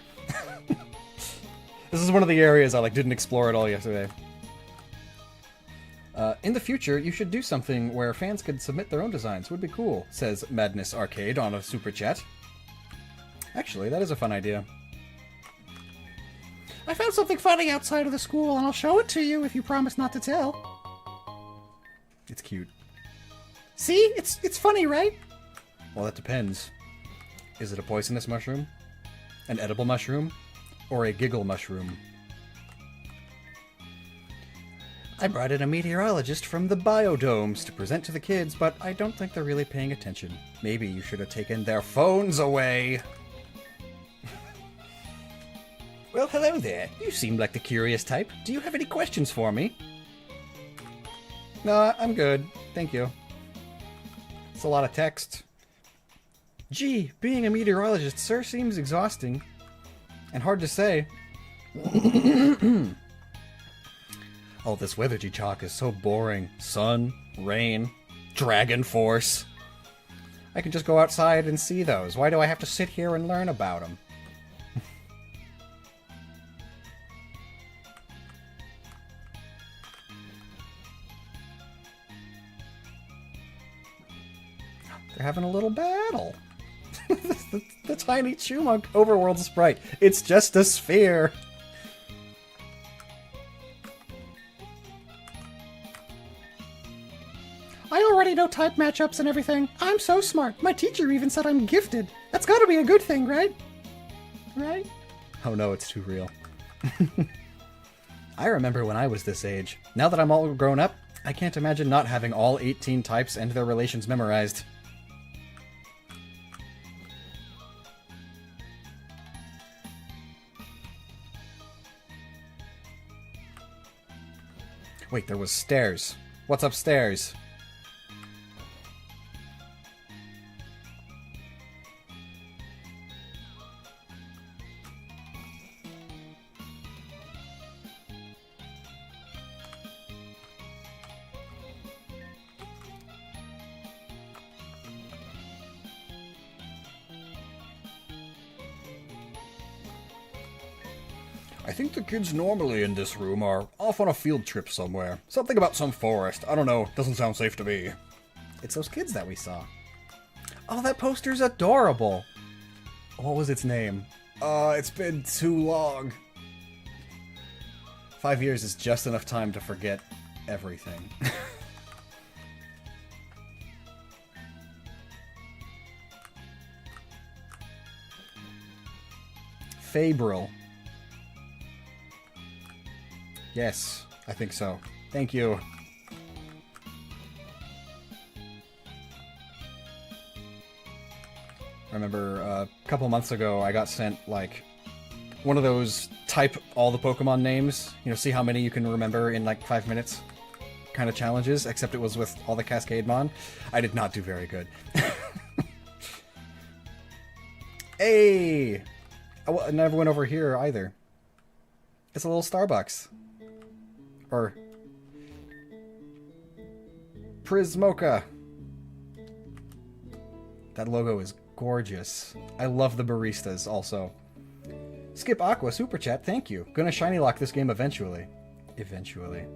This is one of the areas I didn't explore at all yesterday. In the future, you should do something where fans could submit their own designs. Would be cool, says Madness Arcade on a super chat. Actually, that is a fun idea. I found something funny outside of the school, and I'll show it to you if you promise not to tell. It's cute. See? It's funny, right? Well, that depends. Is it a poisonous mushroom? An edible mushroom? Or a giggle mushroom? I brought in a meteorologist from the biodomes to present to the kids, but I don't think they're really paying attention. Maybe you should have taken their phones away. Well, hello there. You seem like the curious type. Do you have any questions for me? No, I'm good. Thank you. It's a lot of text. Gee, being a meteorologist sure seems exhausting. And hard to say. Oh, this weather chalk is so boring. Sun, rain, dragon force. I can just go outside and see those. Why do I have to sit here and learn about them? They're having a little battle. the tiny Chumunk overworld sprite. It's just a sphere. I already know type matchups and everything. I'm so smart. My teacher even said I'm gifted. That's gotta be a good thing, right? Right? Oh no, it's too real. I remember when I was this age. Now that I'm all grown up, I can't imagine not having all 18 types and their relations memorized. Wait, there was stairs. What's upstairs? I think the kids normally in this room are off on a field trip somewhere. Something about some forest. I don't know. Doesn't sound safe to me. It's those kids that we saw. Oh, that poster's adorable. What was its name? It's been too long. 5 years is just enough time to forget everything. Fabril. Yes, I think so. Thank you. I remember a couple months ago I got sent, like, one of those type all the Pokemon names, you know, see how many you can remember in, like, 5 minutes kind of challenges, except it was with all the Kaskade Mon. I did not do very good. Hey! I never went over here either. It's a little Starbucks. Or Prismoka. That logo is gorgeous. I love the baristas also. Skip Aqua Super Chat, thank you. Gonna shiny lock this game eventually. Eventually.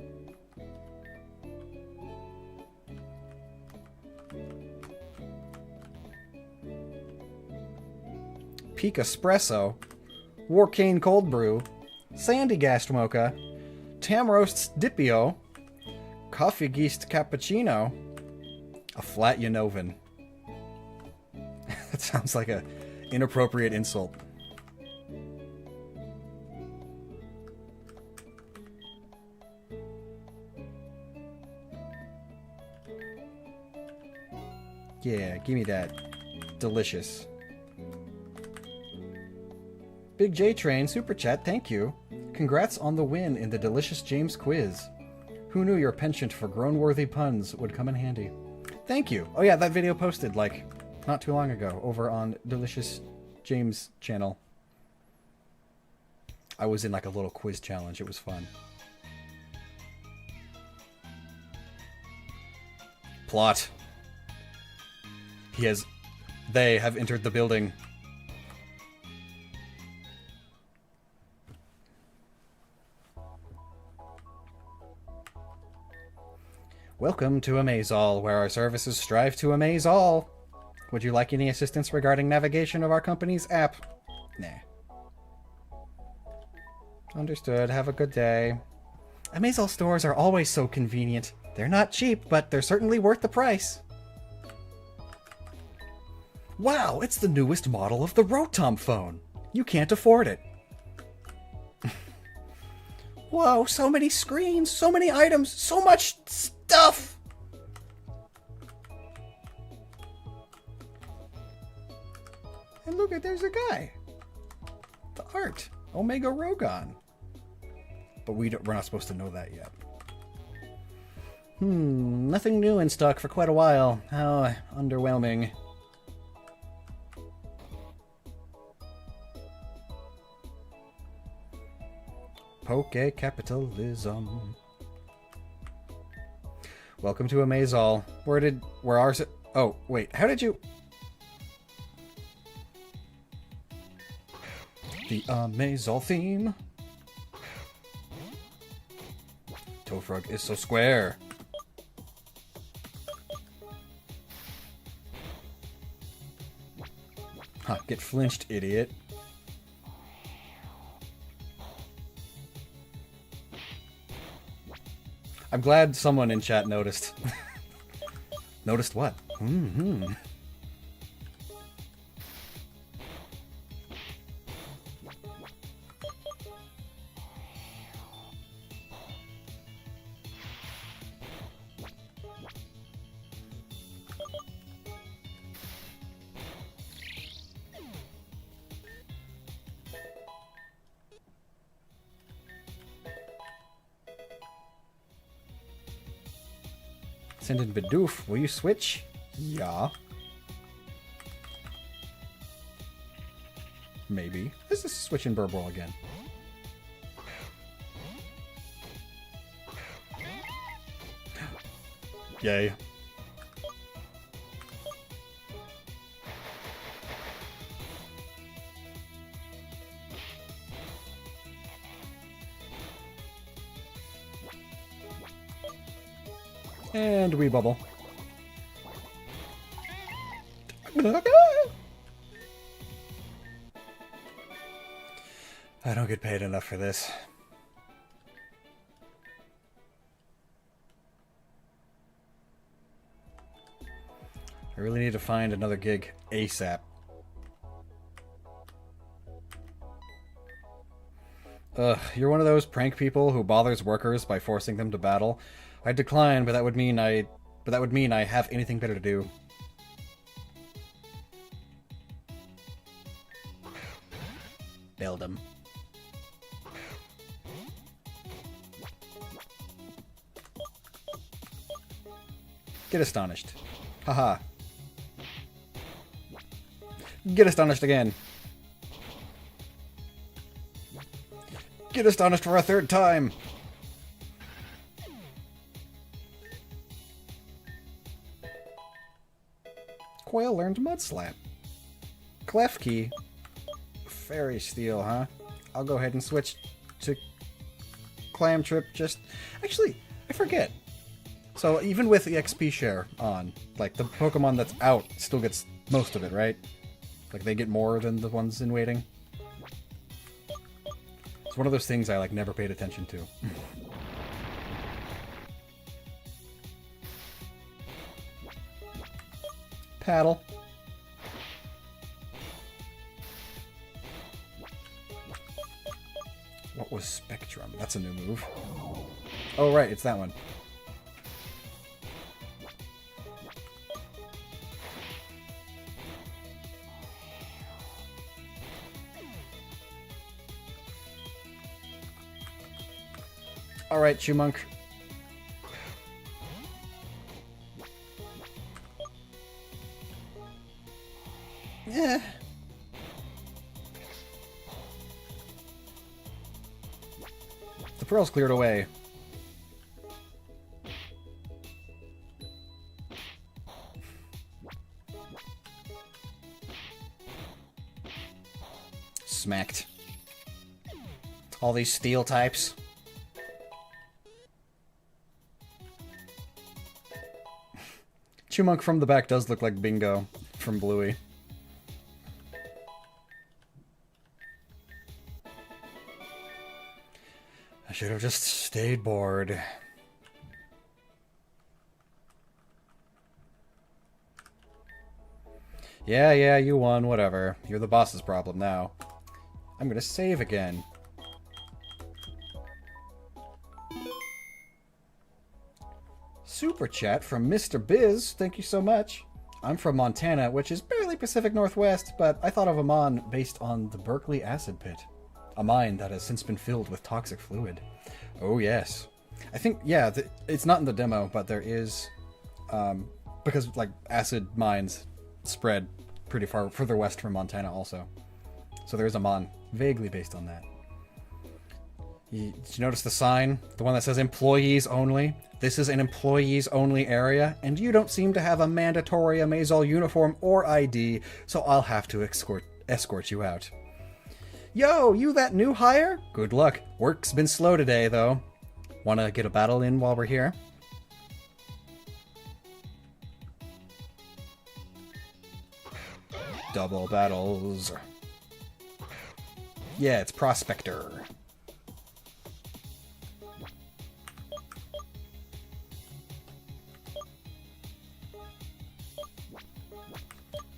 Peak Espresso. Warcane Cold Brew. Sandy Gast Mocha. Tamroast's Dipio, Coffee Geist Cappuccino, a Flat Yanovan. That sounds like an inappropriate insult. Yeah, give me that. Delicious. Big J Train Super Chat, thank you. Congrats on the win in the Delicious James quiz. Who knew your penchant for groan-worthy puns would come in handy? Thank you. Oh yeah, that video posted, like, not too long ago over on Delicious James' channel. I was in, like, a little quiz challenge. It was fun. Plot. They have entered the building. Welcome to Amazall, where our services strive to amaze all. Would you like any assistance regarding navigation of our company's app? Nah. Understood. Have a good day. Amazall stores are always so convenient. They're not cheap, but they're certainly worth the price. Wow, it's the newest model of the Rotom phone. You can't afford it. Whoa, so many screens, so many items, so much stuff! And look, there's a guy. The art. Omega Rogon. But we're not supposed to know that yet. Nothing new in stock for quite a while. How underwhelming. Poke capitalism. Welcome to Amazall. Where ours? Oh, wait, how did you? The Amazall theme. Tofrog is so square. Huh, get flinched, idiot. I'm glad someone in chat noticed. Noticed what? Send in Bidoof. Will you switch? Yeah. Maybe. Let's just switch in Burble again. Yay. And we bubble. I don't get paid enough for this. I really need to find another gig ASAP. Ugh, you're one of those prank people who bothers workers by forcing them to battle. I'd decline, but that would mean I have anything better to do. Build him. Get astonished. Haha. Get astonished again. Get astonished for a third time. Quail learned Mud Slap. Klefki. Fairy Steel, huh? I'll go ahead and switch to Clam Trip. Actually, I forget. So even with the XP share on, like, the Pokemon that's out still gets most of it, right? Like, they get more than the ones in waiting. It's one of those things I, like, never paid attention to. Paddle. What was Spectrum? That's a new move. Oh, right, it's that one. Alright, Chumunk. Eh. The pearl's cleared away. Smacked. All these steel types. Chumunk from the back does look like Bingo from Bluey. I should have just stayed bored. Yeah, you won, whatever. You're the boss's problem now. I'm gonna save again. Super chat from Mr. Biz, thank you so much. I'm from Montana, which is barely Pacific Northwest, but I thought of Amman based on the Berkeley acid pit. A mine that has since been filled with toxic fluid. Oh yes. I think, yeah, it's not in the demo, but there is, because like acid mines spread pretty far further west from Montana also. So there is a Amman, vaguely based on that. Did you notice the sign? The one that says employees only? This is an employees only area, and you don't seem to have a mandatory Amazol uniform or ID, so I'll have to escort you out. Yo, you that new hire? Good luck. Work's been slow today, though. Wanna get a battle in while we're here? Double battles. Yeah, it's Prospector.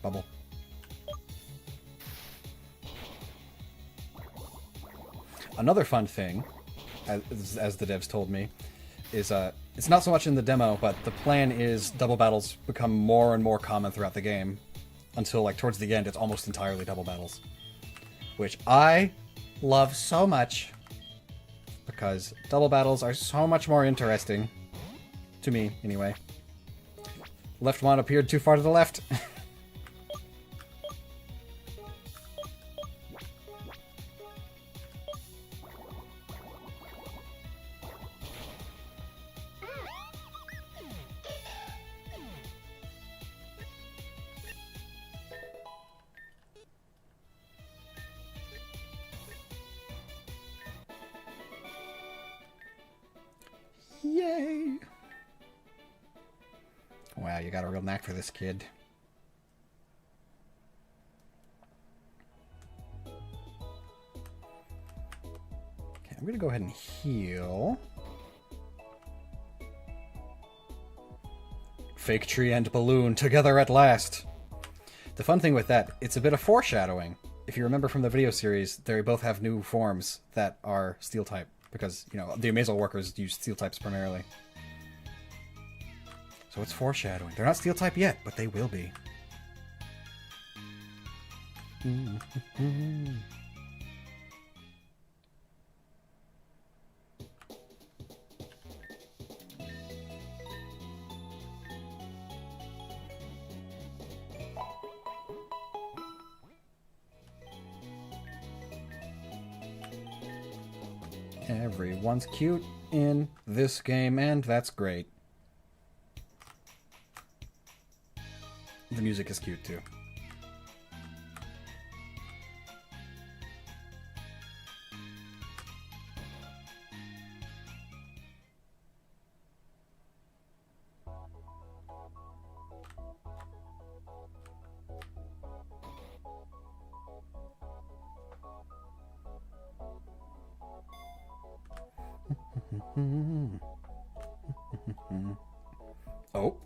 Bubble. Another fun thing, as the devs told me, is it's not so much in the demo, but the plan is double battles become more and more common throughout the game, until like towards the end it's almost entirely double battles, which I love so much, because double battles are so much more interesting, to me anyway. Left one appeared too far to the left. Yay! Wow, you got a real knack for this, kid. Okay, I'm gonna go ahead and heal. Fake tree and balloon together at last. The fun thing with that, it's a bit of foreshadowing. If you remember from the video series, they both have new forms that are steel type. Because, you know, the Amazol workers use steel types primarily. So it's foreshadowing. They're not steel type yet, but they will be. Everyone's cute in this game, and that's great. The music is cute, too. Oh.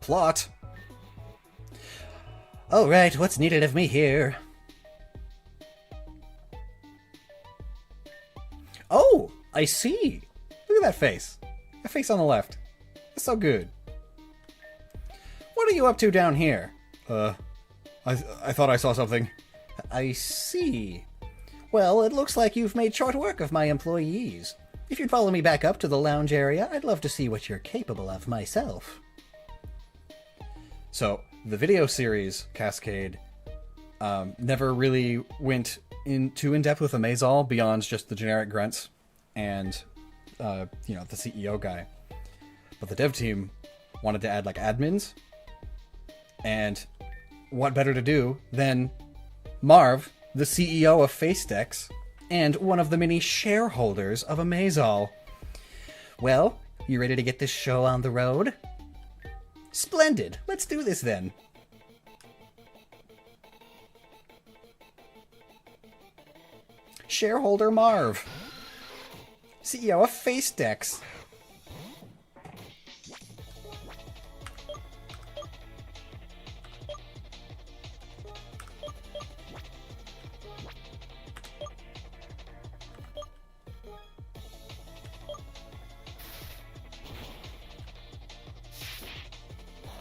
Plot. All right, what's needed of me here? Oh, I see. Look at that face. That face on the left. It's so good. What are you up to down here? I thought I saw something. I see. Well, it looks like you've made short work of my employees. If you'd follow me back up to the lounge area, I'd love to see what you're capable of myself. So, the video series, Kaskade, Never really went too in depth with Amazol beyond just the generic grunts and the CEO guy. But the dev team wanted to add like admins, and what better to do than Marv, the CEO of FaceDex, and one of the many shareholders of Amazol. Well, you ready to get this show on the road? Splendid. Let's do this then. Shareholder Marv, CEO of FaceDex.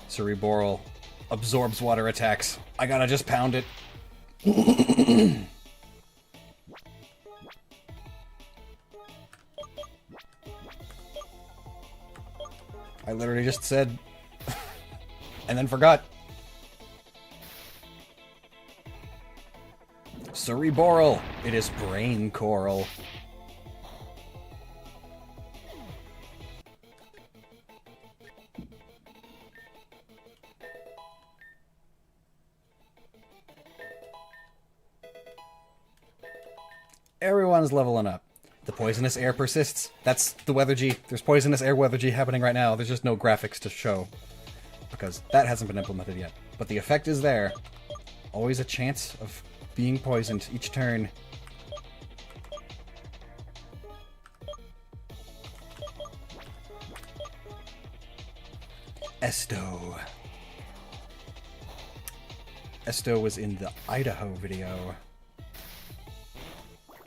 Cerebral absorbs water attacks. I gotta just pound it. I literally just said, and then forgot. Cerebral. It is brain coral. Everyone's leveling up. The poisonous air persists. That's the weather G. There's poisonous air weather G happening right now. There's just no graphics to show, because that hasn't been implemented yet. But the effect is there. Always a chance of being poisoned each turn. Esto. Esto was in the Idaho video,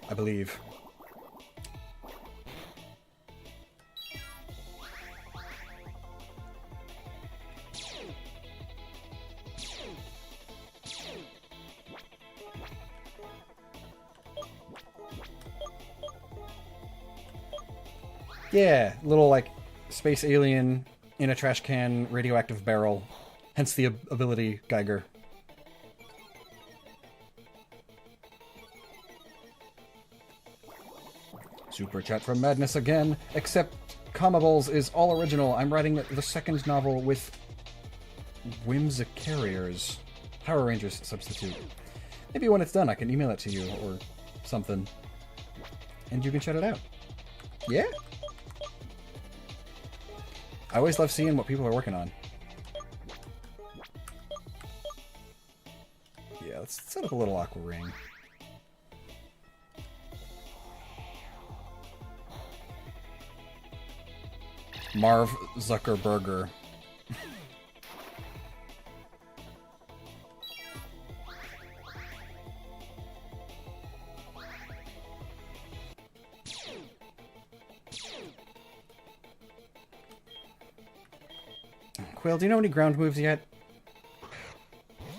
I believe. Yeah, little like space alien in a trash can radioactive barrel. Hence the ability Geiger. Super chat from Madness again, except Comables is all original. I'm writing the second novel with Whimsicariers. Power Rangers substitute. Maybe when it's done I can email it to you or something. And you can check it out. Yeah? I always love seeing what people are working on. Yeah, let's set up a little aqua ring. Marv Zuckerberger. Quill, do you know any ground moves yet?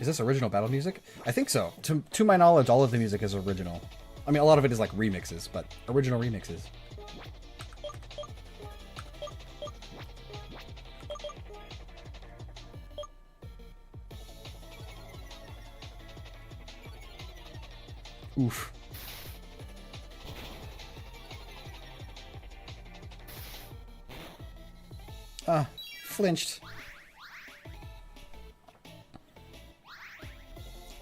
Is this original battle music? I think so. To my knowledge, all of the music is original. I mean, a lot of it is like remixes, but original remixes. Oof. Ah, flinched.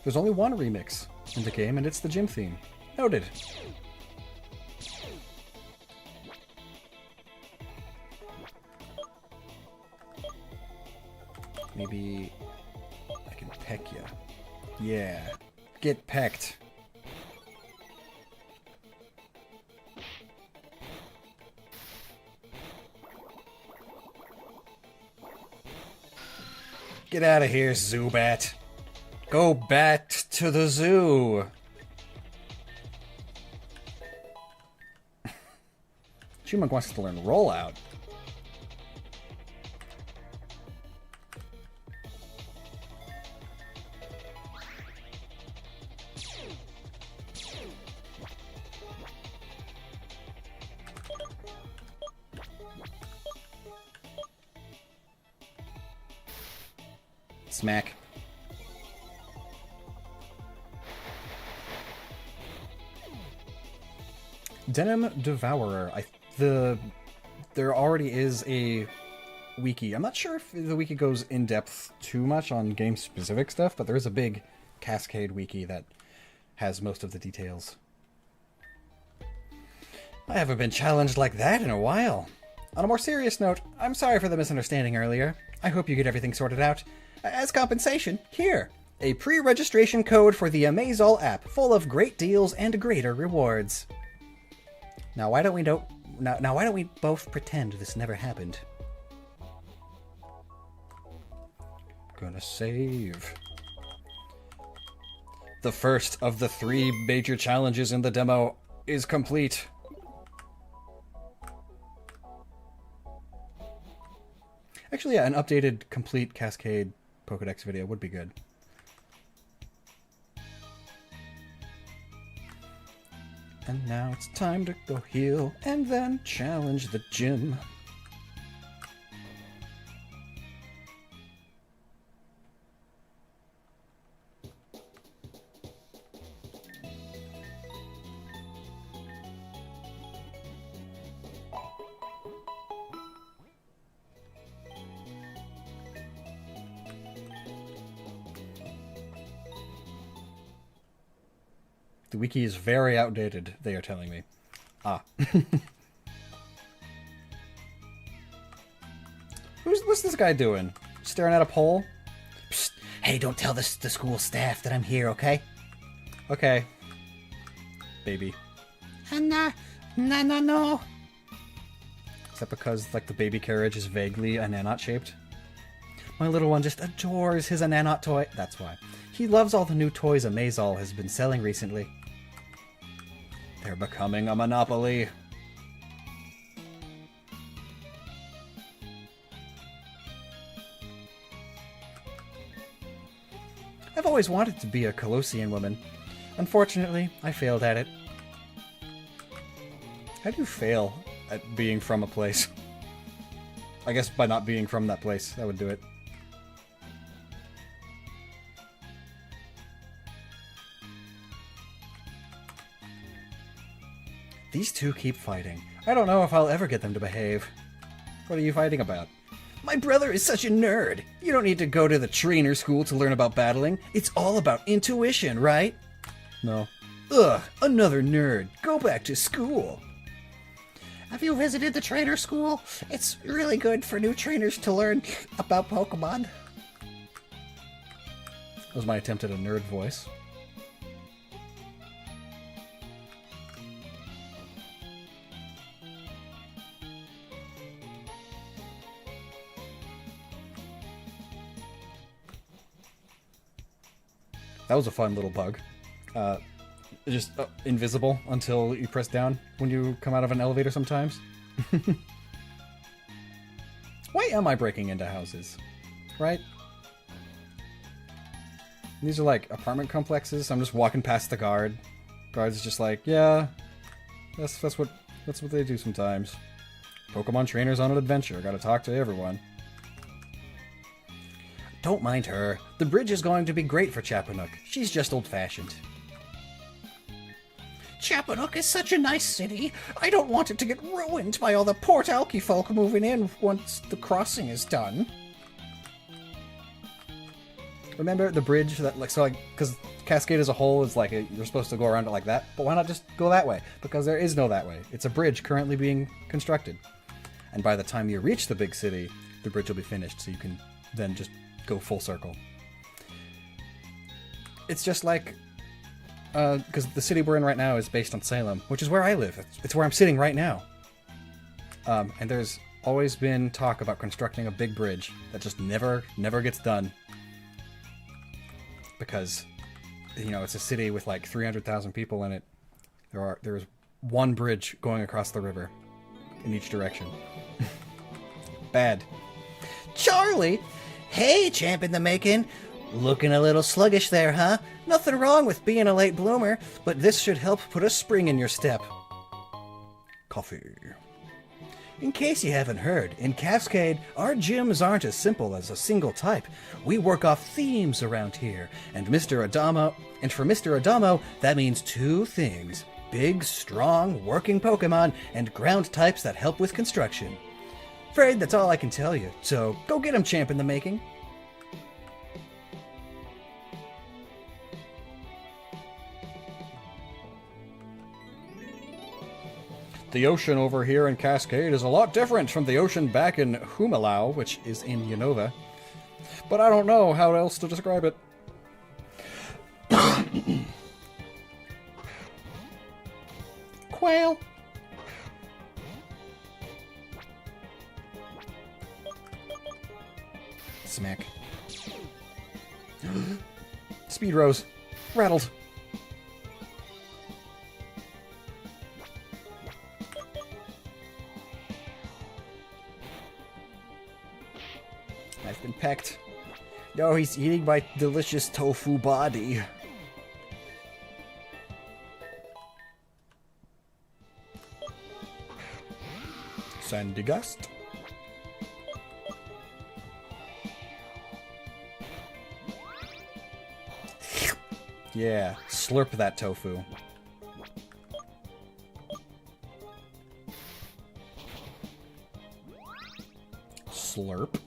There's only one remix in the game, and it's the gym theme. Noted. Maybe I can peck ya. Yeah. Get pecked. Get out of here, Zubat. Go back to the zoo. Chumunk wants to learn rollout. Smack. Denim Devourer. There already is a wiki. I'm not sure if the wiki goes in depth too much on game specific stuff, but there is a big Kaskade wiki that has most of the details. I haven't been challenged like that in a while. On a more serious note, I'm sorry for the misunderstanding earlier. I hope you get everything sorted out. As compensation, here, a pre-registration code for the Amazol app, full of great deals and greater rewards. Now why don't we both pretend this never happened? Gonna save. The first of the 3 major challenges in the demo is complete. Actually, yeah, an updated, complete Kaskade Pokédex video would be good. And now it's time to go heal and then challenge the gym. The wiki is very outdated, they are telling me. Ah. What's this guy doing? Staring at a pole? Psst. Hey, don't tell the school staff that I'm here, okay? Okay. Baby. No. Is that because, like, the baby carriage is vaguely Ananot shaped? My little one just adores his Ananot toy. That's why. He loves all the new toys Amazol has been selling recently. They're becoming a monopoly. I've always wanted to be a Colossian woman. Unfortunately, I failed at it. How do you fail at being from a place? I guess by not being from that place, that would do it. These two keep fighting. I don't know if I'll ever get them to behave. What are you fighting about? My brother is such a nerd. You don't need to go to the trainer school to learn about battling. It's all about intuition, right? No. Ugh, another nerd. Go back to school. Have you visited the trainer school? It's really good for new trainers to learn about Pokemon. That was my attempt at a nerd voice. That was a fun little bug. Just invisible until you press down when you come out of an elevator sometimes. Why am I breaking into houses? Right? These are like apartment complexes, so I'm just walking past the guard. Guard's just like, yeah, that's what they do sometimes. Pokemon trainers on an adventure, gotta talk to everyone. Don't mind her. The bridge is going to be great for Chapanook. She's just old-fashioned. Chapanook is such a nice city. I don't want it to get ruined by all the Port Alki folk moving in once the crossing is done. Remember the bridge that, like, so, like, because Kaskade as a whole is like, you're supposed to go around it like that, but why not just go that way? Because there is no that way. It's a bridge currently being constructed. And by the time you reach the big city, the bridge will be finished, so you can then just go full circle. It's just like, because the city we're in right now is based on Salem, which is where I live. It's where I'm sitting right now. And there's always been talk about constructing a big bridge that just never gets done. Because, you know, it's a city with like 300,000 people in it. There's one bridge going across the river in each direction. Bad. Charlie! Hey, champ in the making. Looking a little sluggish there, huh? Nothing wrong with being a late bloomer, but this should help put a spring in your step. Coffee. In case you haven't heard, in Kaskade, our gyms aren't as simple as a single type. We work off themes around here, and for Mr. Adamo, that means two things. big, strong, working Pokemon and ground types that help with construction. Afraid that's all I can tell you, so go get 'em, champ in the making. The ocean over here in Kaskade is a lot different from the ocean back in Humalau, which is in Unova. But I don't know how else to describe it. Quail. Smack. Speed Rose. Rattled. I've been pecked. No, he's eating my delicious tofu body. Sandy Gust. Yeah, slurp that tofu. Slurp.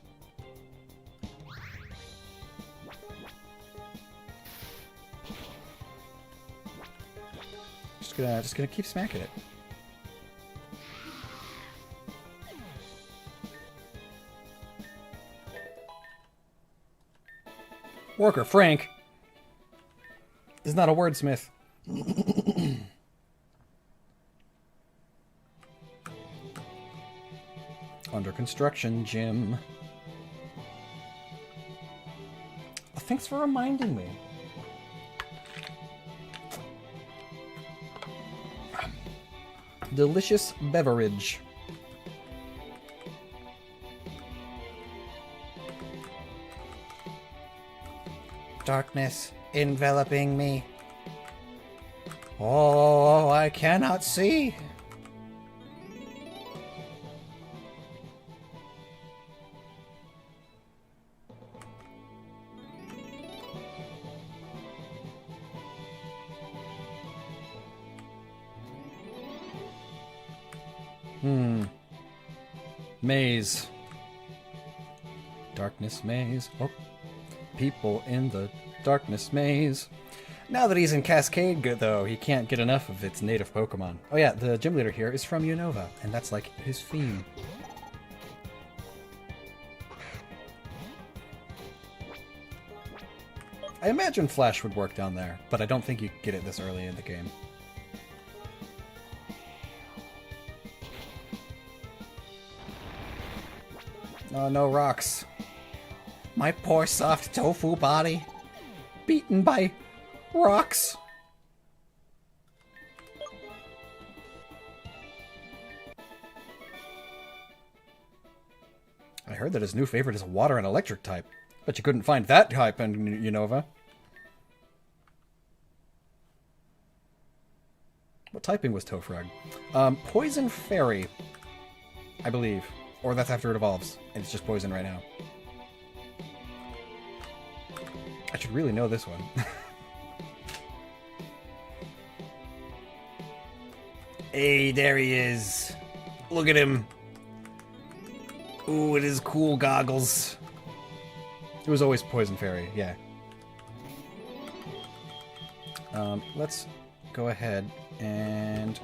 Just gonna keep smacking it. Worker Frank is not a wordsmith. Under construction, Jim. Thanks for reminding me. Delicious beverage. Darkness enveloping me. Oh, I cannot see. Maze. Darkness maze. Oh. People in the darkness maze. Now that he's in Kaskade, though, he can't get enough of its native Pokemon. Oh yeah, the gym leader here is from Unova, and that's like his theme. I imagine Flash would work down there, but I don't think you could get it this early in the game. Oh, no rocks. My poor soft tofu body. Beaten by rocks. I heard that his new favorite is a water and electric type. But you couldn't find that type in Unova. What typing was Tofrog? Poison Fairy, I believe. Or that's after it evolves, and it's just poison right now. I should really know this one. Hey, there he is. Look at him. Ooh, it is cool goggles. It was always Poison Fairy, yeah. Let's go ahead and...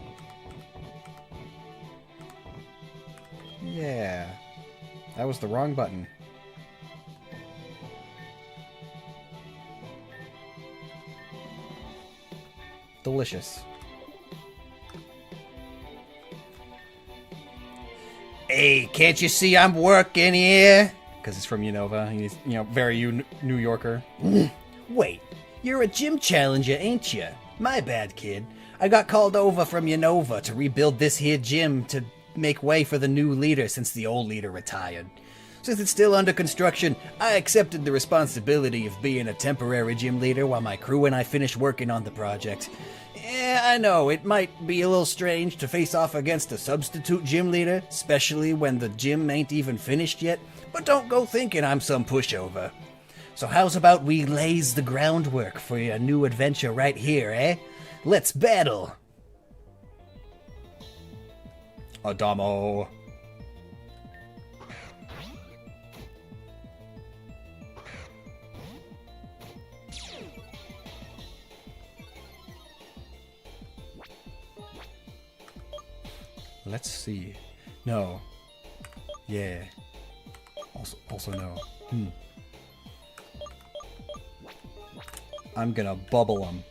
Yeah. That was the wrong button. Delicious. Hey, can't you see I'm working here? Because he's from Unova. He's, very New Yorker. Wait, you're a gym challenger, ain't you? My bad, kid. I got called over from Unova to rebuild this here gym to make way for the new leader since the old leader retired. Since it's still under construction, I accepted the responsibility of being a temporary gym leader while my crew and I finish working on the project. Yeah, I know, it might be a little strange to face off against a substitute gym leader, especially when the gym ain't even finished yet, but don't go thinking I'm some pushover. So how's about we lays the groundwork for your new adventure right here, eh? Let's battle! Adamo. Let's see. No. Yeah. Also no. I'm gonna bubble him.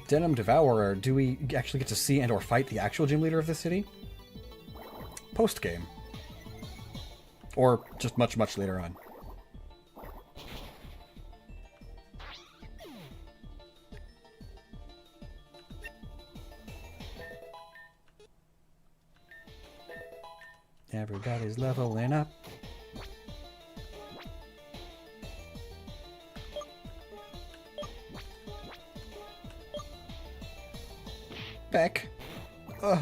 Denim Devourer, do we actually get to see and or fight the actual gym leader of the city? Post-game. Or just much, much later on. Everybody's leveling up. Beck. Ugh,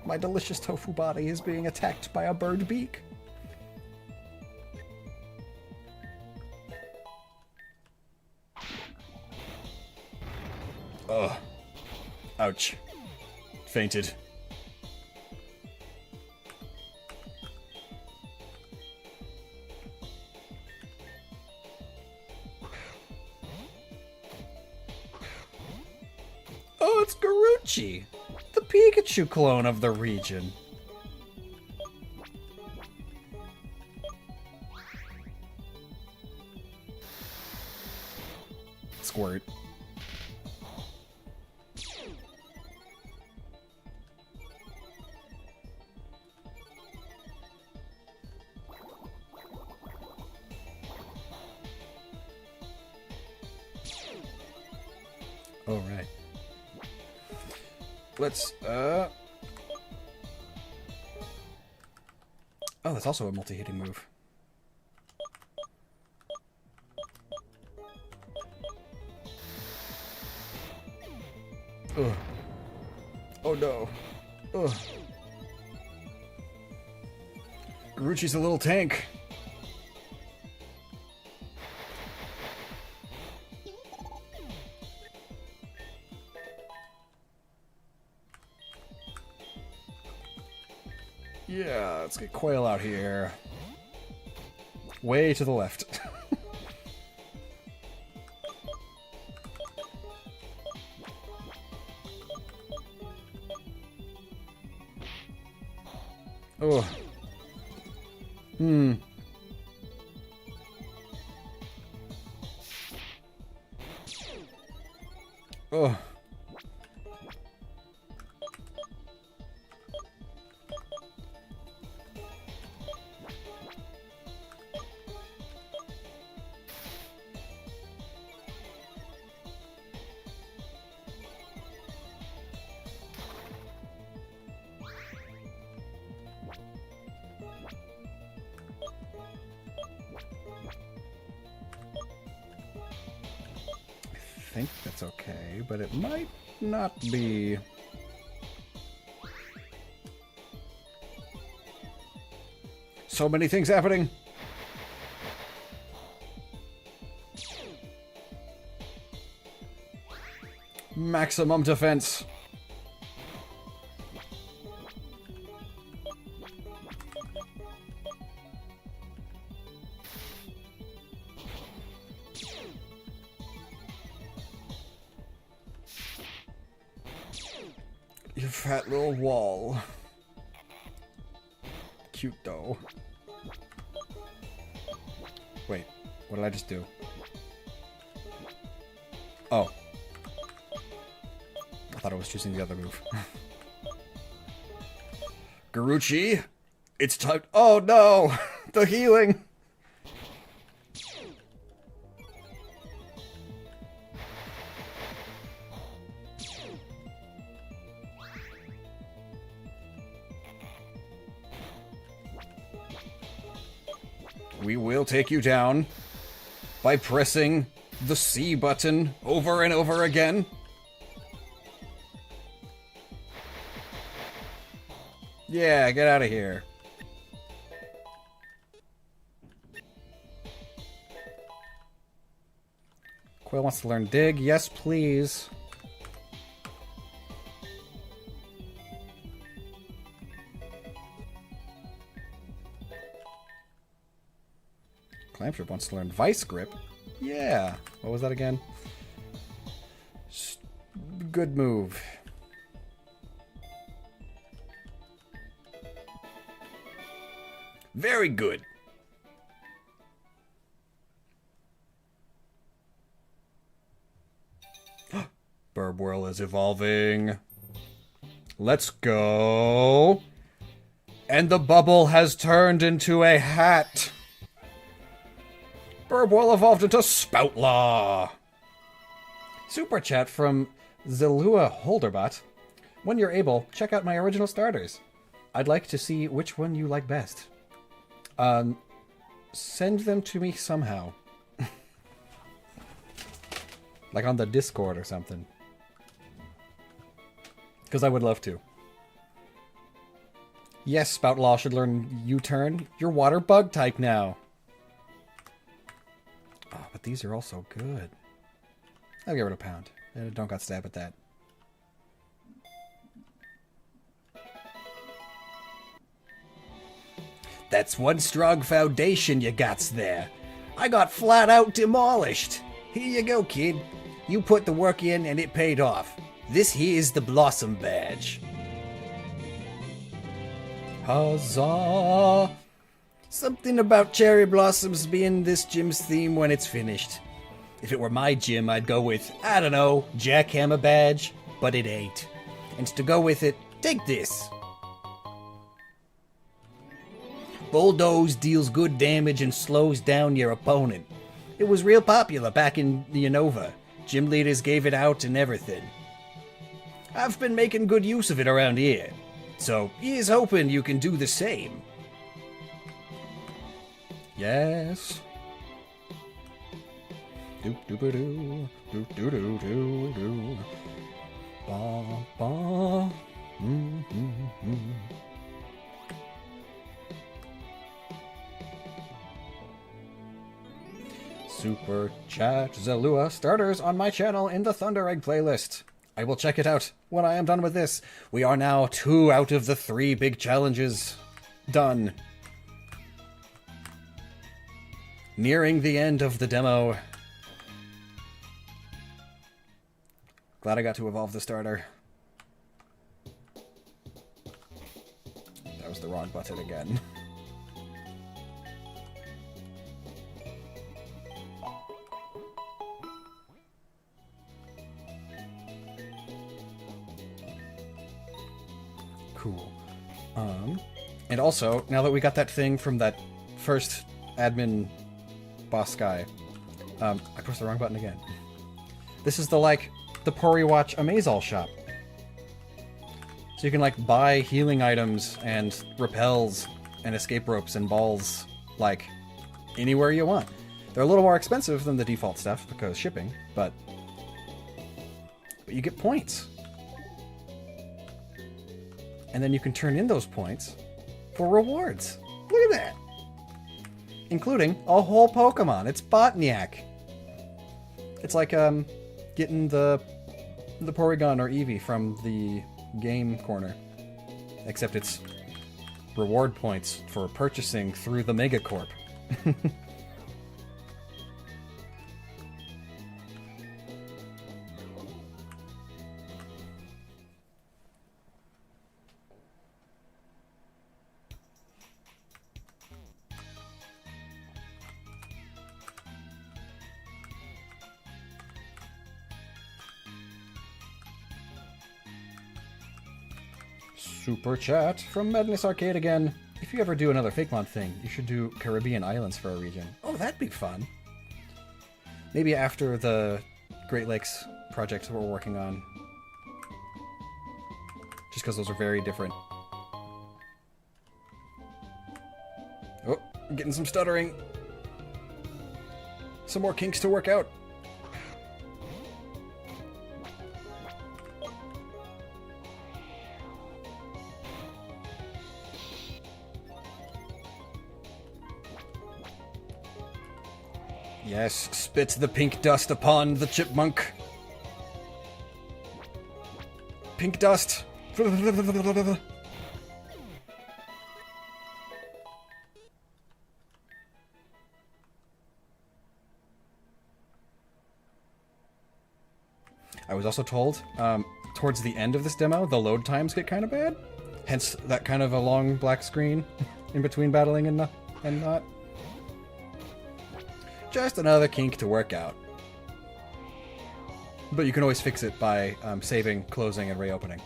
my delicious tofu body is being attacked by a bird beak. Ugh. Ouch. Fainted. Oh, it's Garucci, the Pikachu clone of the region. Squirt. Oh, right. Let's, Oh, that's also a multi-hitting move. Ugh. Oh no. Ugh. Garucci's a little tank. Yeah, let's get Quail out here. Way to the left. Oh. Oh. I think that's okay, but it might not be. So many things happening. Maximum defense. You fat little wall. Cute though. Wait, what did I just do? Oh. I thought I was choosing the other move. Garucci, it's time. Oh no! The healing! We will take you down by pressing the C button over and over again. Yeah, get out of here. Quill wants to learn dig. Yes, please. Clamship wants to learn Vice Grip. Yeah. What was that again? Good move. Very good. Burbwhirl is evolving. Let's go. And the bubble has turned into a hat. Burbwhirl evolved into Spoutlaw. Super chat from Zelua Holderbot. When you're able, check out my original starters. I'd like to see which one you like best. Send them to me somehow. Like on the Discord or something. Because I would love to. Yes, Spoutlaw should learn U-turn. You're water bug type now. Oh, but these are also good. I'll give it a pound. Don't got stab at that. That's one strong foundation you gots there. I got flat out demolished. Here you go, kid. You put the work in and it paid off. This here is the Blossom Badge. Huzzah! Something about cherry blossoms being this gym's theme when it's finished. If it were my gym, I'd go with, I don't know, Jackhammer Badge, but it ain't. And to go with it, take this. Bulldoze deals good damage and slows down your opponent. It was real popular back in the Unova. Gym leaders gave it out and everything. I've been making good use of it around here. So, here's hoping you can do the same. Yes. Do do do do do do do do do. Ba ba. Super chat Zelua starters on my channel in the Thunder Egg playlist. I will check it out when I am done with this. We are now 2 out of the 3 big challenges done. Nearing the end of the demo. Glad I got to evolve the starter. That was the wrong button again. Cool. And also, now that we got that thing from that first admin boss guy, I pressed the wrong button again. This is the Pori Watch Amazol shop. So you can buy healing items and repels and escape ropes and balls anywhere you want. They're a little more expensive than the default stuff because shipping, but you get points. And then you can turn in those points for rewards. Look at that! Including a whole Pokemon. It's Botniak. It's like getting the Porygon or Eevee from the game corner. Except it's reward points for purchasing through the Megacorp. Super chat from Madness Arcade again. If you ever do another Fakemon thing, you should do Caribbean Islands for a region. Oh, that'd be fun. Maybe after the Great Lakes project we're working on. Just because those are very different. Oh, I'm getting some stuttering. Some more kinks to work out. Yes, spit the pink dust upon the chipmunk. Pink dust. I was also told, towards the end of this demo, the load times get kind of bad. Hence, that kind of a long black screen in between battling and not. Just another kink to work out. But you can always fix it by saving, closing, and reopening.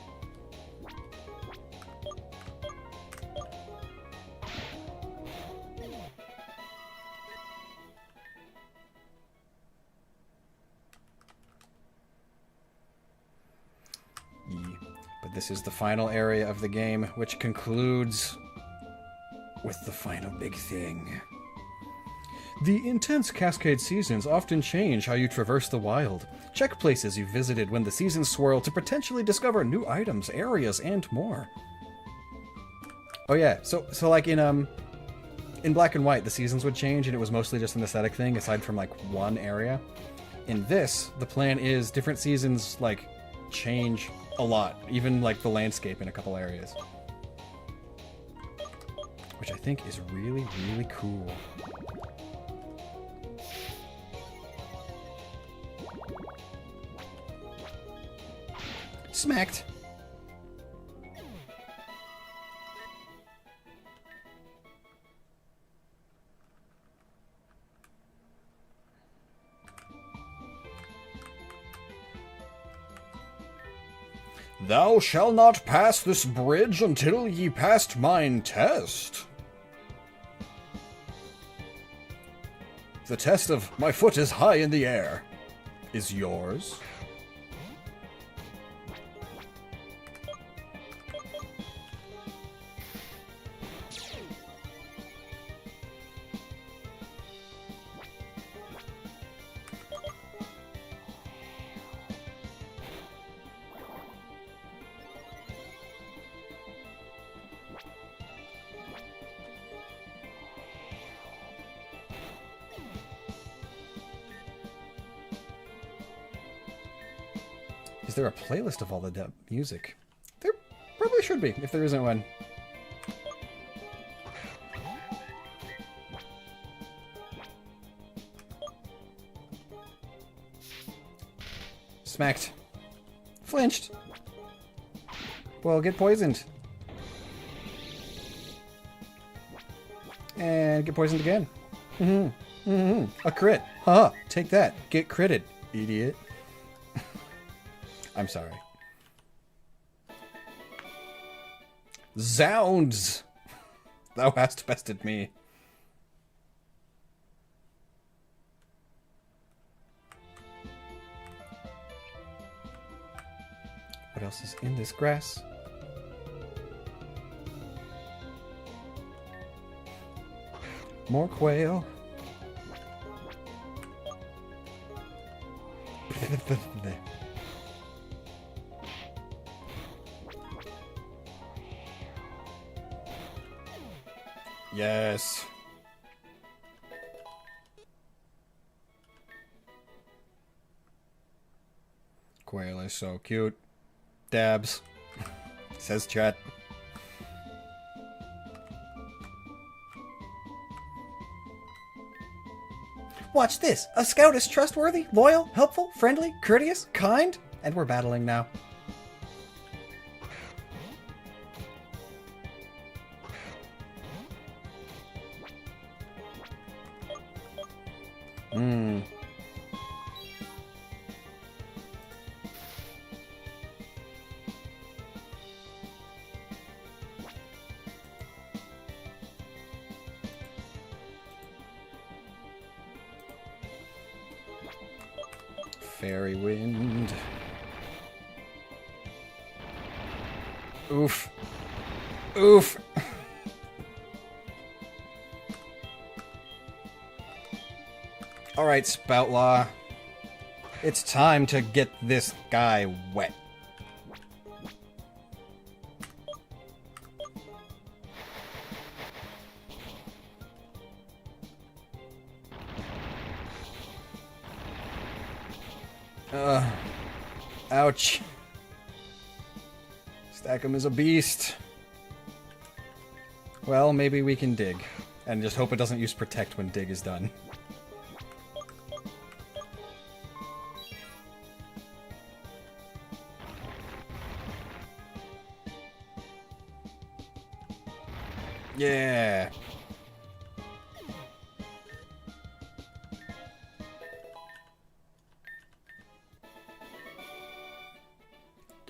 But this is the final area of the game, which concludes with the final big thing. The intense Kaskade seasons often change how you traverse the wild. Check places you visited when the seasons swirl to potentially discover new items, areas, and more. Oh yeah, so like in Black and White, the seasons would change, and it was mostly just an aesthetic thing, aside from like one area. In this, the plan is different seasons like change a lot, even like the landscape in a couple areas, which I think is really, really cool. Smacked. Thou shalt not pass this bridge until ye passed mine test. The test of my foot is high in the air is yours. Is there a playlist of all the music? There probably should be, if there isn't one. Smacked. Flinched. Well, get poisoned. And get poisoned again. A crit. Haha, take that. Get critted, idiot. I'm sorry. Zounds! Thou hast bested me. What else is in this grass? More quail. Yes. Quail is so cute. Dabs. Says chat. Watch this. A scout is trustworthy, loyal, helpful, friendly, courteous, kind, and we're battling now. Fairy wind. Oof. Oof. Alright, Spoutlaw. It's time to get this guy wet. Ouch. Stackum is a beast. Well, maybe we can dig. And just hope it doesn't use protect when dig is done. Yeah.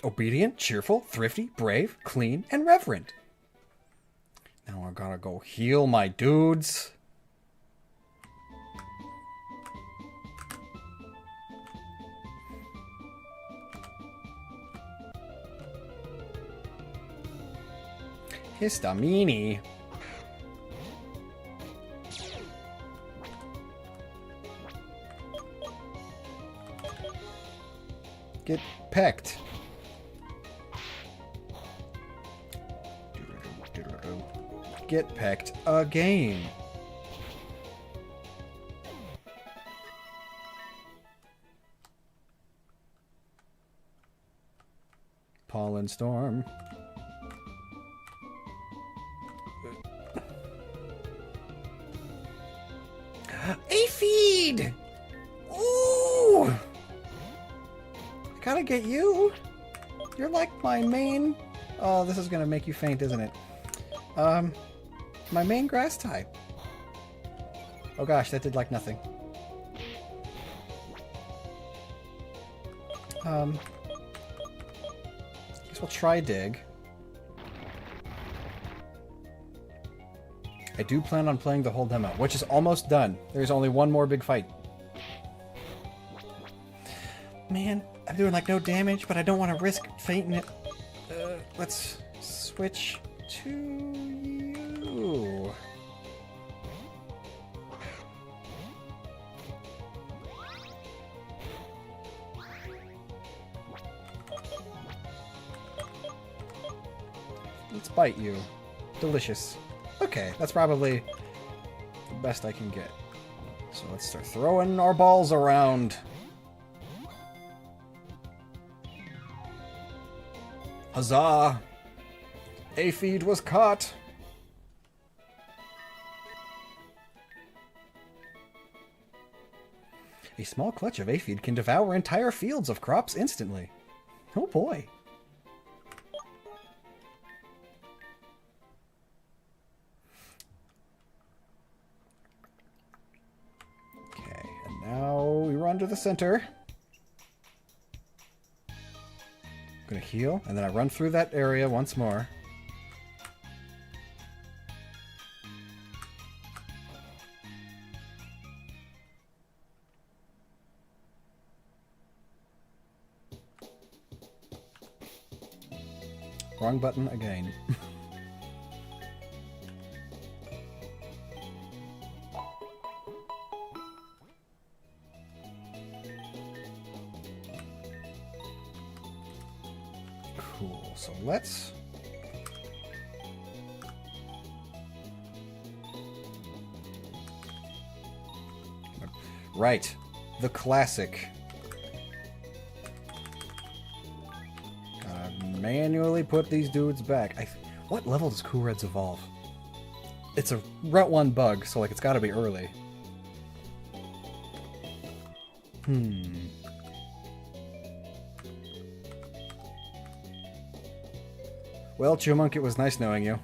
Obedient, cheerful, thrifty, brave, clean, and reverent. Now I gotta go heal my dudes. Histamine. Get pecked. Get pecked again. Pollen storm. Aphid! Ooh! I gotta get you. You're like my main... Oh, this is gonna make you faint, isn't it? My main grass type. Oh gosh, that did like nothing. Guess we'll try dig. I do plan on playing the whole demo, which is almost done. There's only one more big fight. Man, I'm doing like no damage, but I don't want to risk fainting it. Let's switch to you. Let's bite you. Delicious. Okay, that's probably the best I can get. So let's start throwing our balls around. Huzzah! Aphid was caught! A small clutch of aphid can devour entire fields of crops instantly. Oh boy. Okay, and now we run to the center. I'm gonna heal, and then I run through that area once more. Wrong button again. Cool, so let's... Right, the classic. Manually put these dudes back. What level does Cool Reds evolve? It's a Route 1 bug, so like it's gotta be early. Well, Chewmonk, it was nice knowing you.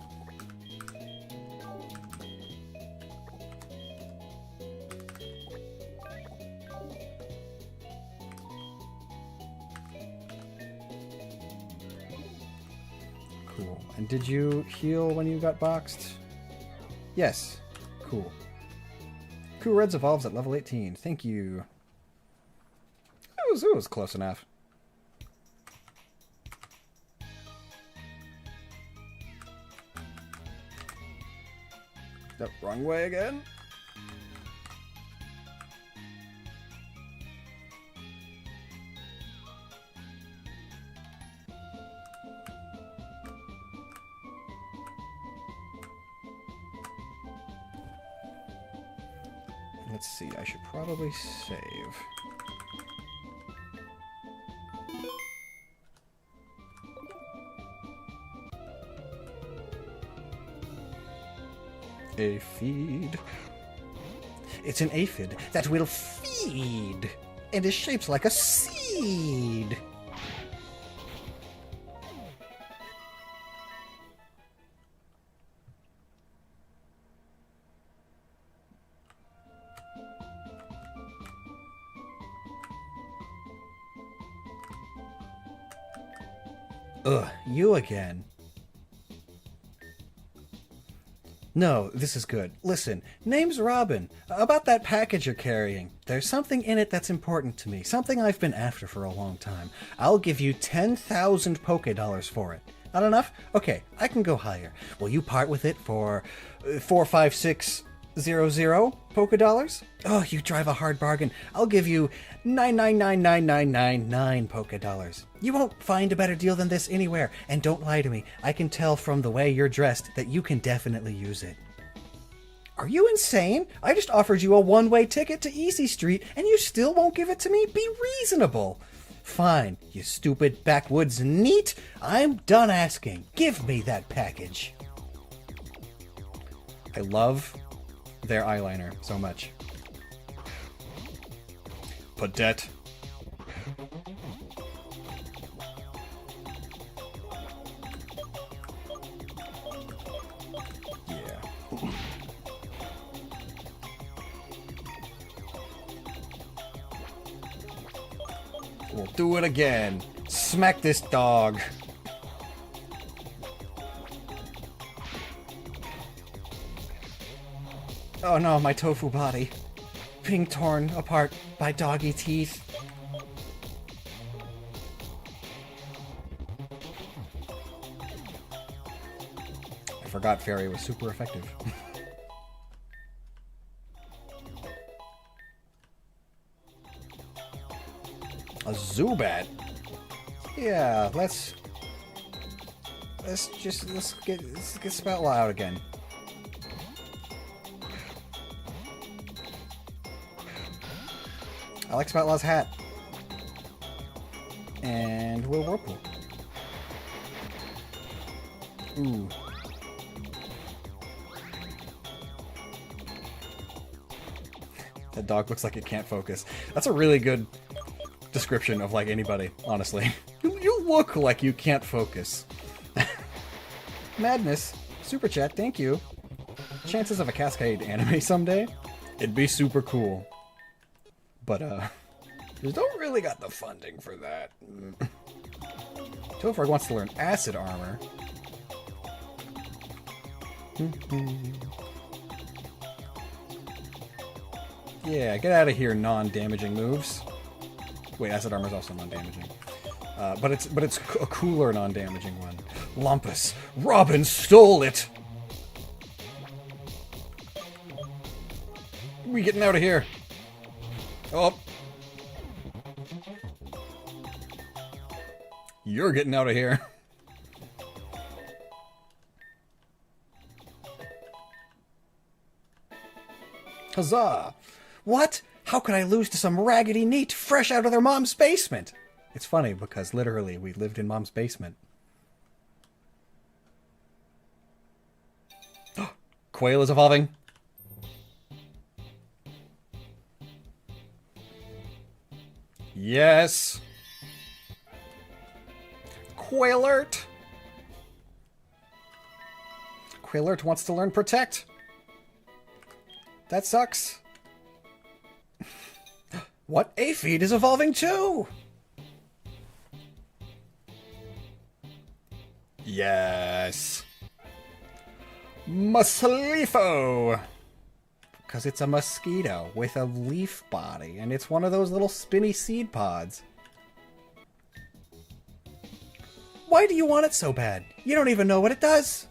Cool. And did you heal when you got boxed? Yes. Cool. Cool Reds evolves at level 18. Thank you. It was close enough. Yep, wrong way again. Let's see, I should probably save. Aphid. It's an aphid that will feed and is shaped like a seed. Ugh, you again. No, this is good. Listen, name's Robin. About that package you're carrying, there's something in it that's important to me, something I've been after for a long time. I'll give you 10,000 Poké Dollars for it. Not enough? Okay, I can go higher. Will you part with it for 45600 Poké Dollars? Oh, you drive a hard bargain. I'll give you 9999999 Poké Dollars. You won't find a better deal than this anywhere. And don't lie to me. I can tell from the way you're dressed that you can definitely use it. Are you insane? I just offered you a one-way ticket to Easy Street and you still won't give it to me? Be reasonable. Fine, you stupid backwoods neat. I'm done asking. Give me that package. I love their eyeliner so much. Padette. Yeah. We'll do it again. Smack this dog. Oh no, my tofu body. Being torn apart by doggy teeth. I forgot Fairy was super effective. A Zubat? Yeah, let's get Spoutla out again. I like Spoutla's hat. And we'll Whirlpool. Ooh. That dog looks like it can't focus. That's a really good description of like anybody, honestly. You look like you can't focus. Madness. Super chat, thank you. Chances of a Kaskade anime someday? It'd be super cool. But, we don't really got the funding for that. Tofrog wants to learn Acid Armor. Yeah, get out of here, non-damaging moves. Wait, Acid Armor is also non-damaging. But it's a cooler non-damaging one. Lumpus! Robin stole it! We getting out of here. Oh. You're getting out of here. Huzzah! What? How could I lose to some raggedy neat fresh out of their mom's basement? It's funny because literally we lived in Mom's basement. Quail is evolving. Yes. Quailert. Quailert wants to learn Protect. That sucks. What? Aphid is evolving too! Yes. Muslifo. Because it's a mosquito with a leaf body, and it's one of those little spinny seed pods. Why do you want it so bad? You don't even know what it does.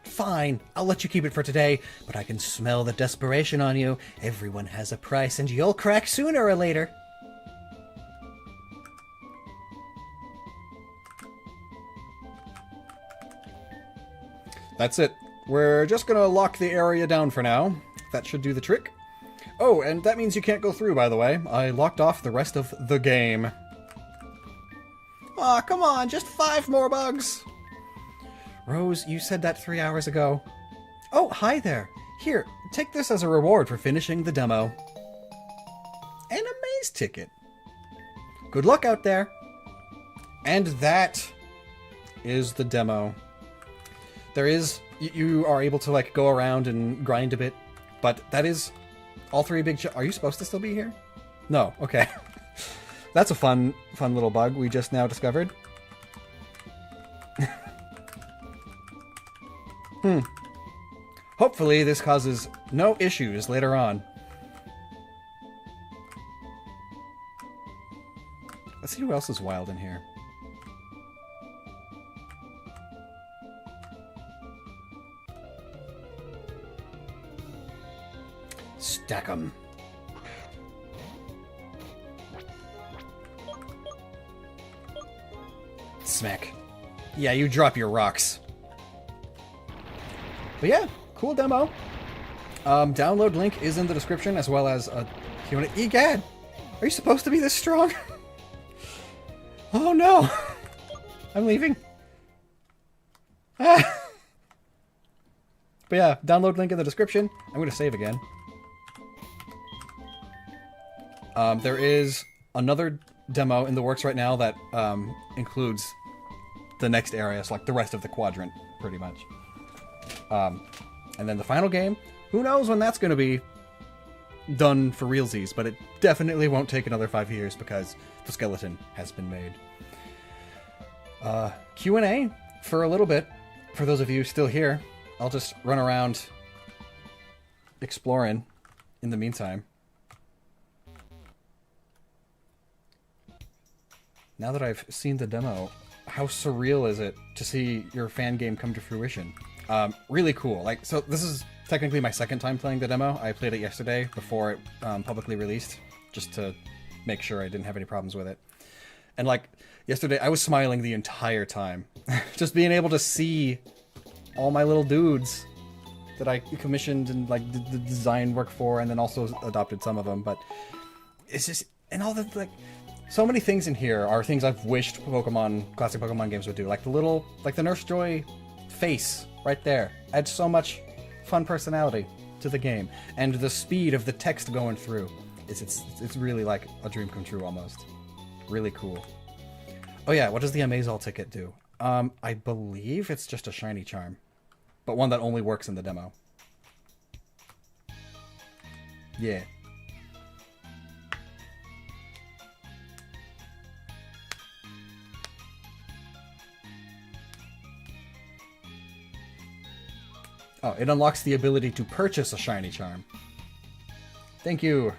Fine, I'll let you keep it for today, but I can smell the desperation on you. Everyone has a price, and you'll crack sooner or later. That's it. We're just gonna lock the area down for now. That should do the trick. Oh, and that means you can't go through, by the way. I locked off the rest of the game. Aw, come on, just 5 more bugs. Rose, you said that 3 hours ago. Oh, hi there. Here, take this as a reward for finishing the demo. And a maze ticket. Good luck out there. And that is the demo. There is, you are able to like go around and grind a bit, but that is all three big... Are you supposed to still be here? No, okay. That's a fun little bug we just now discovered. Hopefully this causes no issues later on. Let's see who else is wild in here. Stack 'em. Smack. Yeah, you drop your rocks. But yeah, cool demo. Download link is in the description, as well as a Q&A. Egad! Are you supposed to be this strong? Oh no! I'm leaving. Ah. But yeah, download link in the description. I'm going to save again. There is another demo in the works right now that includes the next area, so like the rest of the quadrant, pretty much. And then the final game, who knows when that's going to be done for realsies, but it definitely won't take another 5 years because the skeleton has been made. Q&A for a little bit, for those of you still here. I'll just run around exploring in the meantime. Now that I've seen the demo, how surreal is it to see your fan game come to fruition? Really cool. Like, so this is technically my second time playing the demo. I played it yesterday before it publicly released, just to make sure I didn't have any problems with it. And like, yesterday I was smiling the entire time. Just being able to see all my little dudes that I commissioned and like did the design work for, and then also adopted some of them. But it's just, and all the like, so many things in here are things I've wished classic Pokemon games would do. Like the little, like the Nurse Joy face right there adds so much fun personality to the game, and the speed of the text going through it's really like a dream come true almost. Really cool. Oh yeah, what does the Amazol ticket do? I believe it's just a shiny charm, but one that only works in the demo. Yeah. Oh, it unlocks the ability to purchase a shiny charm. Thank you.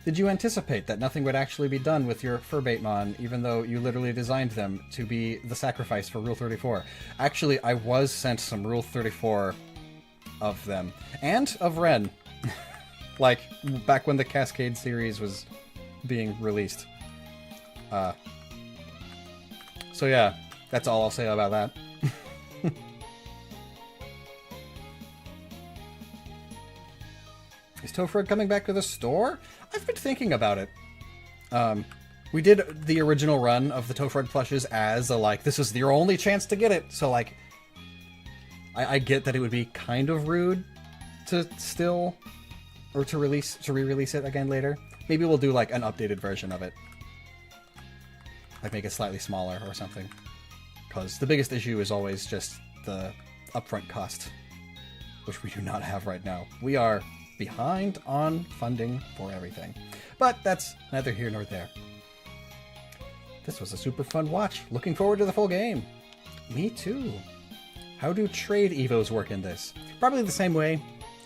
Did you anticipate that nothing would actually be done with your Furbaitmon, even though you literally designed them to be the sacrifice for Rule 34? Actually, I was sent some Rule 34 of them. And of Ren. Like, back when the Kaskade series was being released. So yeah, that's all I'll say about that. Is Tofrog coming back to the store? I've been thinking about it. We did the original run of the Tofrog plushes as a, like, this is your only chance to get it. So, like, I get that it would be kind of rude to still, or to re-release it again later. Maybe we'll do, like, an updated version of it. Like, make it slightly smaller or something. Because the biggest issue is always just the upfront cost, which we do not have right now. We are behind on funding for everything. But that's neither here nor there. This was a super fun watch. Looking forward to the full game. Me too. How do trade evos work in this? Probably the same way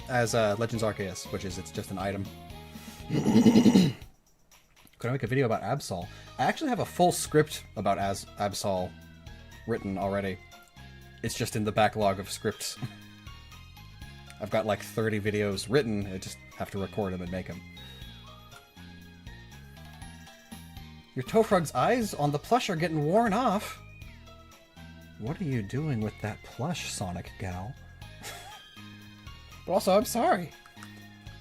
as Legends Arceus, which is it's just an item. Could I make a video about Absol? I actually have a full script about Absol written already. It's just in the backlog of scripts. I've got like 30 videos written, I just have to record them and make them. Your Tofrog's eyes on the plush are getting worn off. What are you doing with that plush, Sonic Gal? But also, I'm sorry.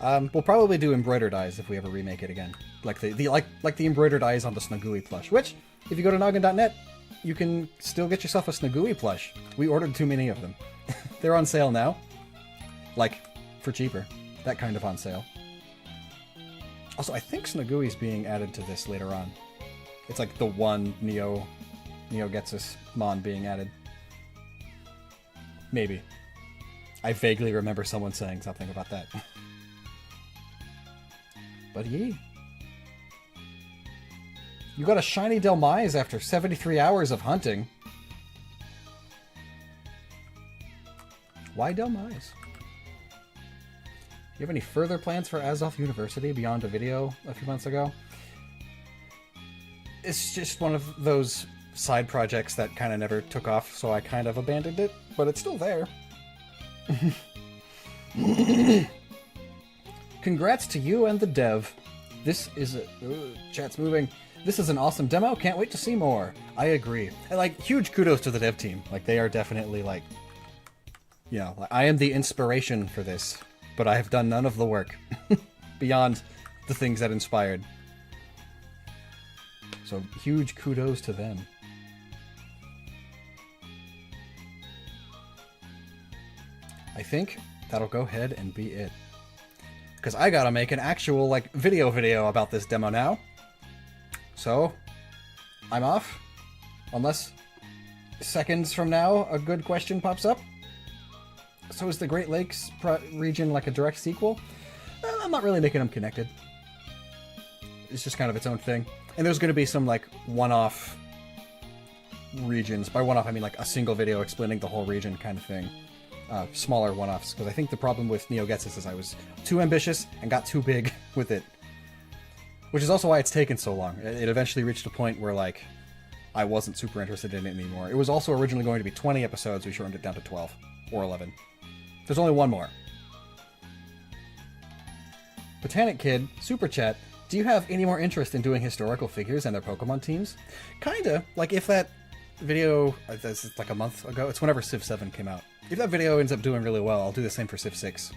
We'll probably do embroidered eyes if we ever remake it again. Like the embroidered eyes on the Snugooey plush, which, if you go to noggin.net, you can still get yourself a Snagooey plush. We ordered too many of them. They're on sale now. Like, for cheaper. That kind of on sale. Also, I think Snagooey's being added to this later on. It's like the one Neo Getsus Mon being added. Maybe. I vaguely remember someone saying something about that. But yee. You got a shiny Delmise after 73 hours of hunting. Why Delmise? You have any further plans for Azoth University beyond a video a few months ago? It's just one of those side projects that kind of never took off, so I kind of abandoned it, but it's still there. Congrats to you and the dev. This is a... chat's moving. This is an awesome demo. Can't wait to see more. I agree. And, like, huge kudos to the dev team. Like, they are definitely, like... You know, like, I am the inspiration for this, but I have done none of the work. Beyond the things that inspired. So, huge kudos to them. I think that'll go ahead and be it. Because I gotta make an actual, like, video about this demo now. So, I'm off. Unless seconds from now a good question pops up. So is the Great Lakes region like a direct sequel? I'm not really making them connected. It's just kind of its own thing. And there's going to be some, like, one-off regions. By one-off, I mean, like, a single video explaining the whole region kind of thing. Smaller one-offs. Because I think the problem with Neo Getsus is I was too ambitious and got too big with it. Which is also why it's taken so long. It eventually reached a point where, like, I wasn't super interested in it anymore. It was also originally going to be 20 episodes. We shortened it down to 12. Or 11. There's only one more. Botanic Kid, Super Chat, do you have any more interest in doing historical figures and their Pokemon teams? Kinda. Like, if that video, this is like a month ago, it's whenever Civ 7 came out. If that video ends up doing really well, I'll do the same for Civ 6.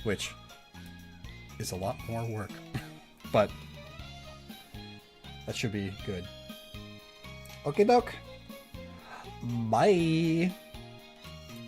Which is a lot more work. But that should be good. Okay, doke. Bye.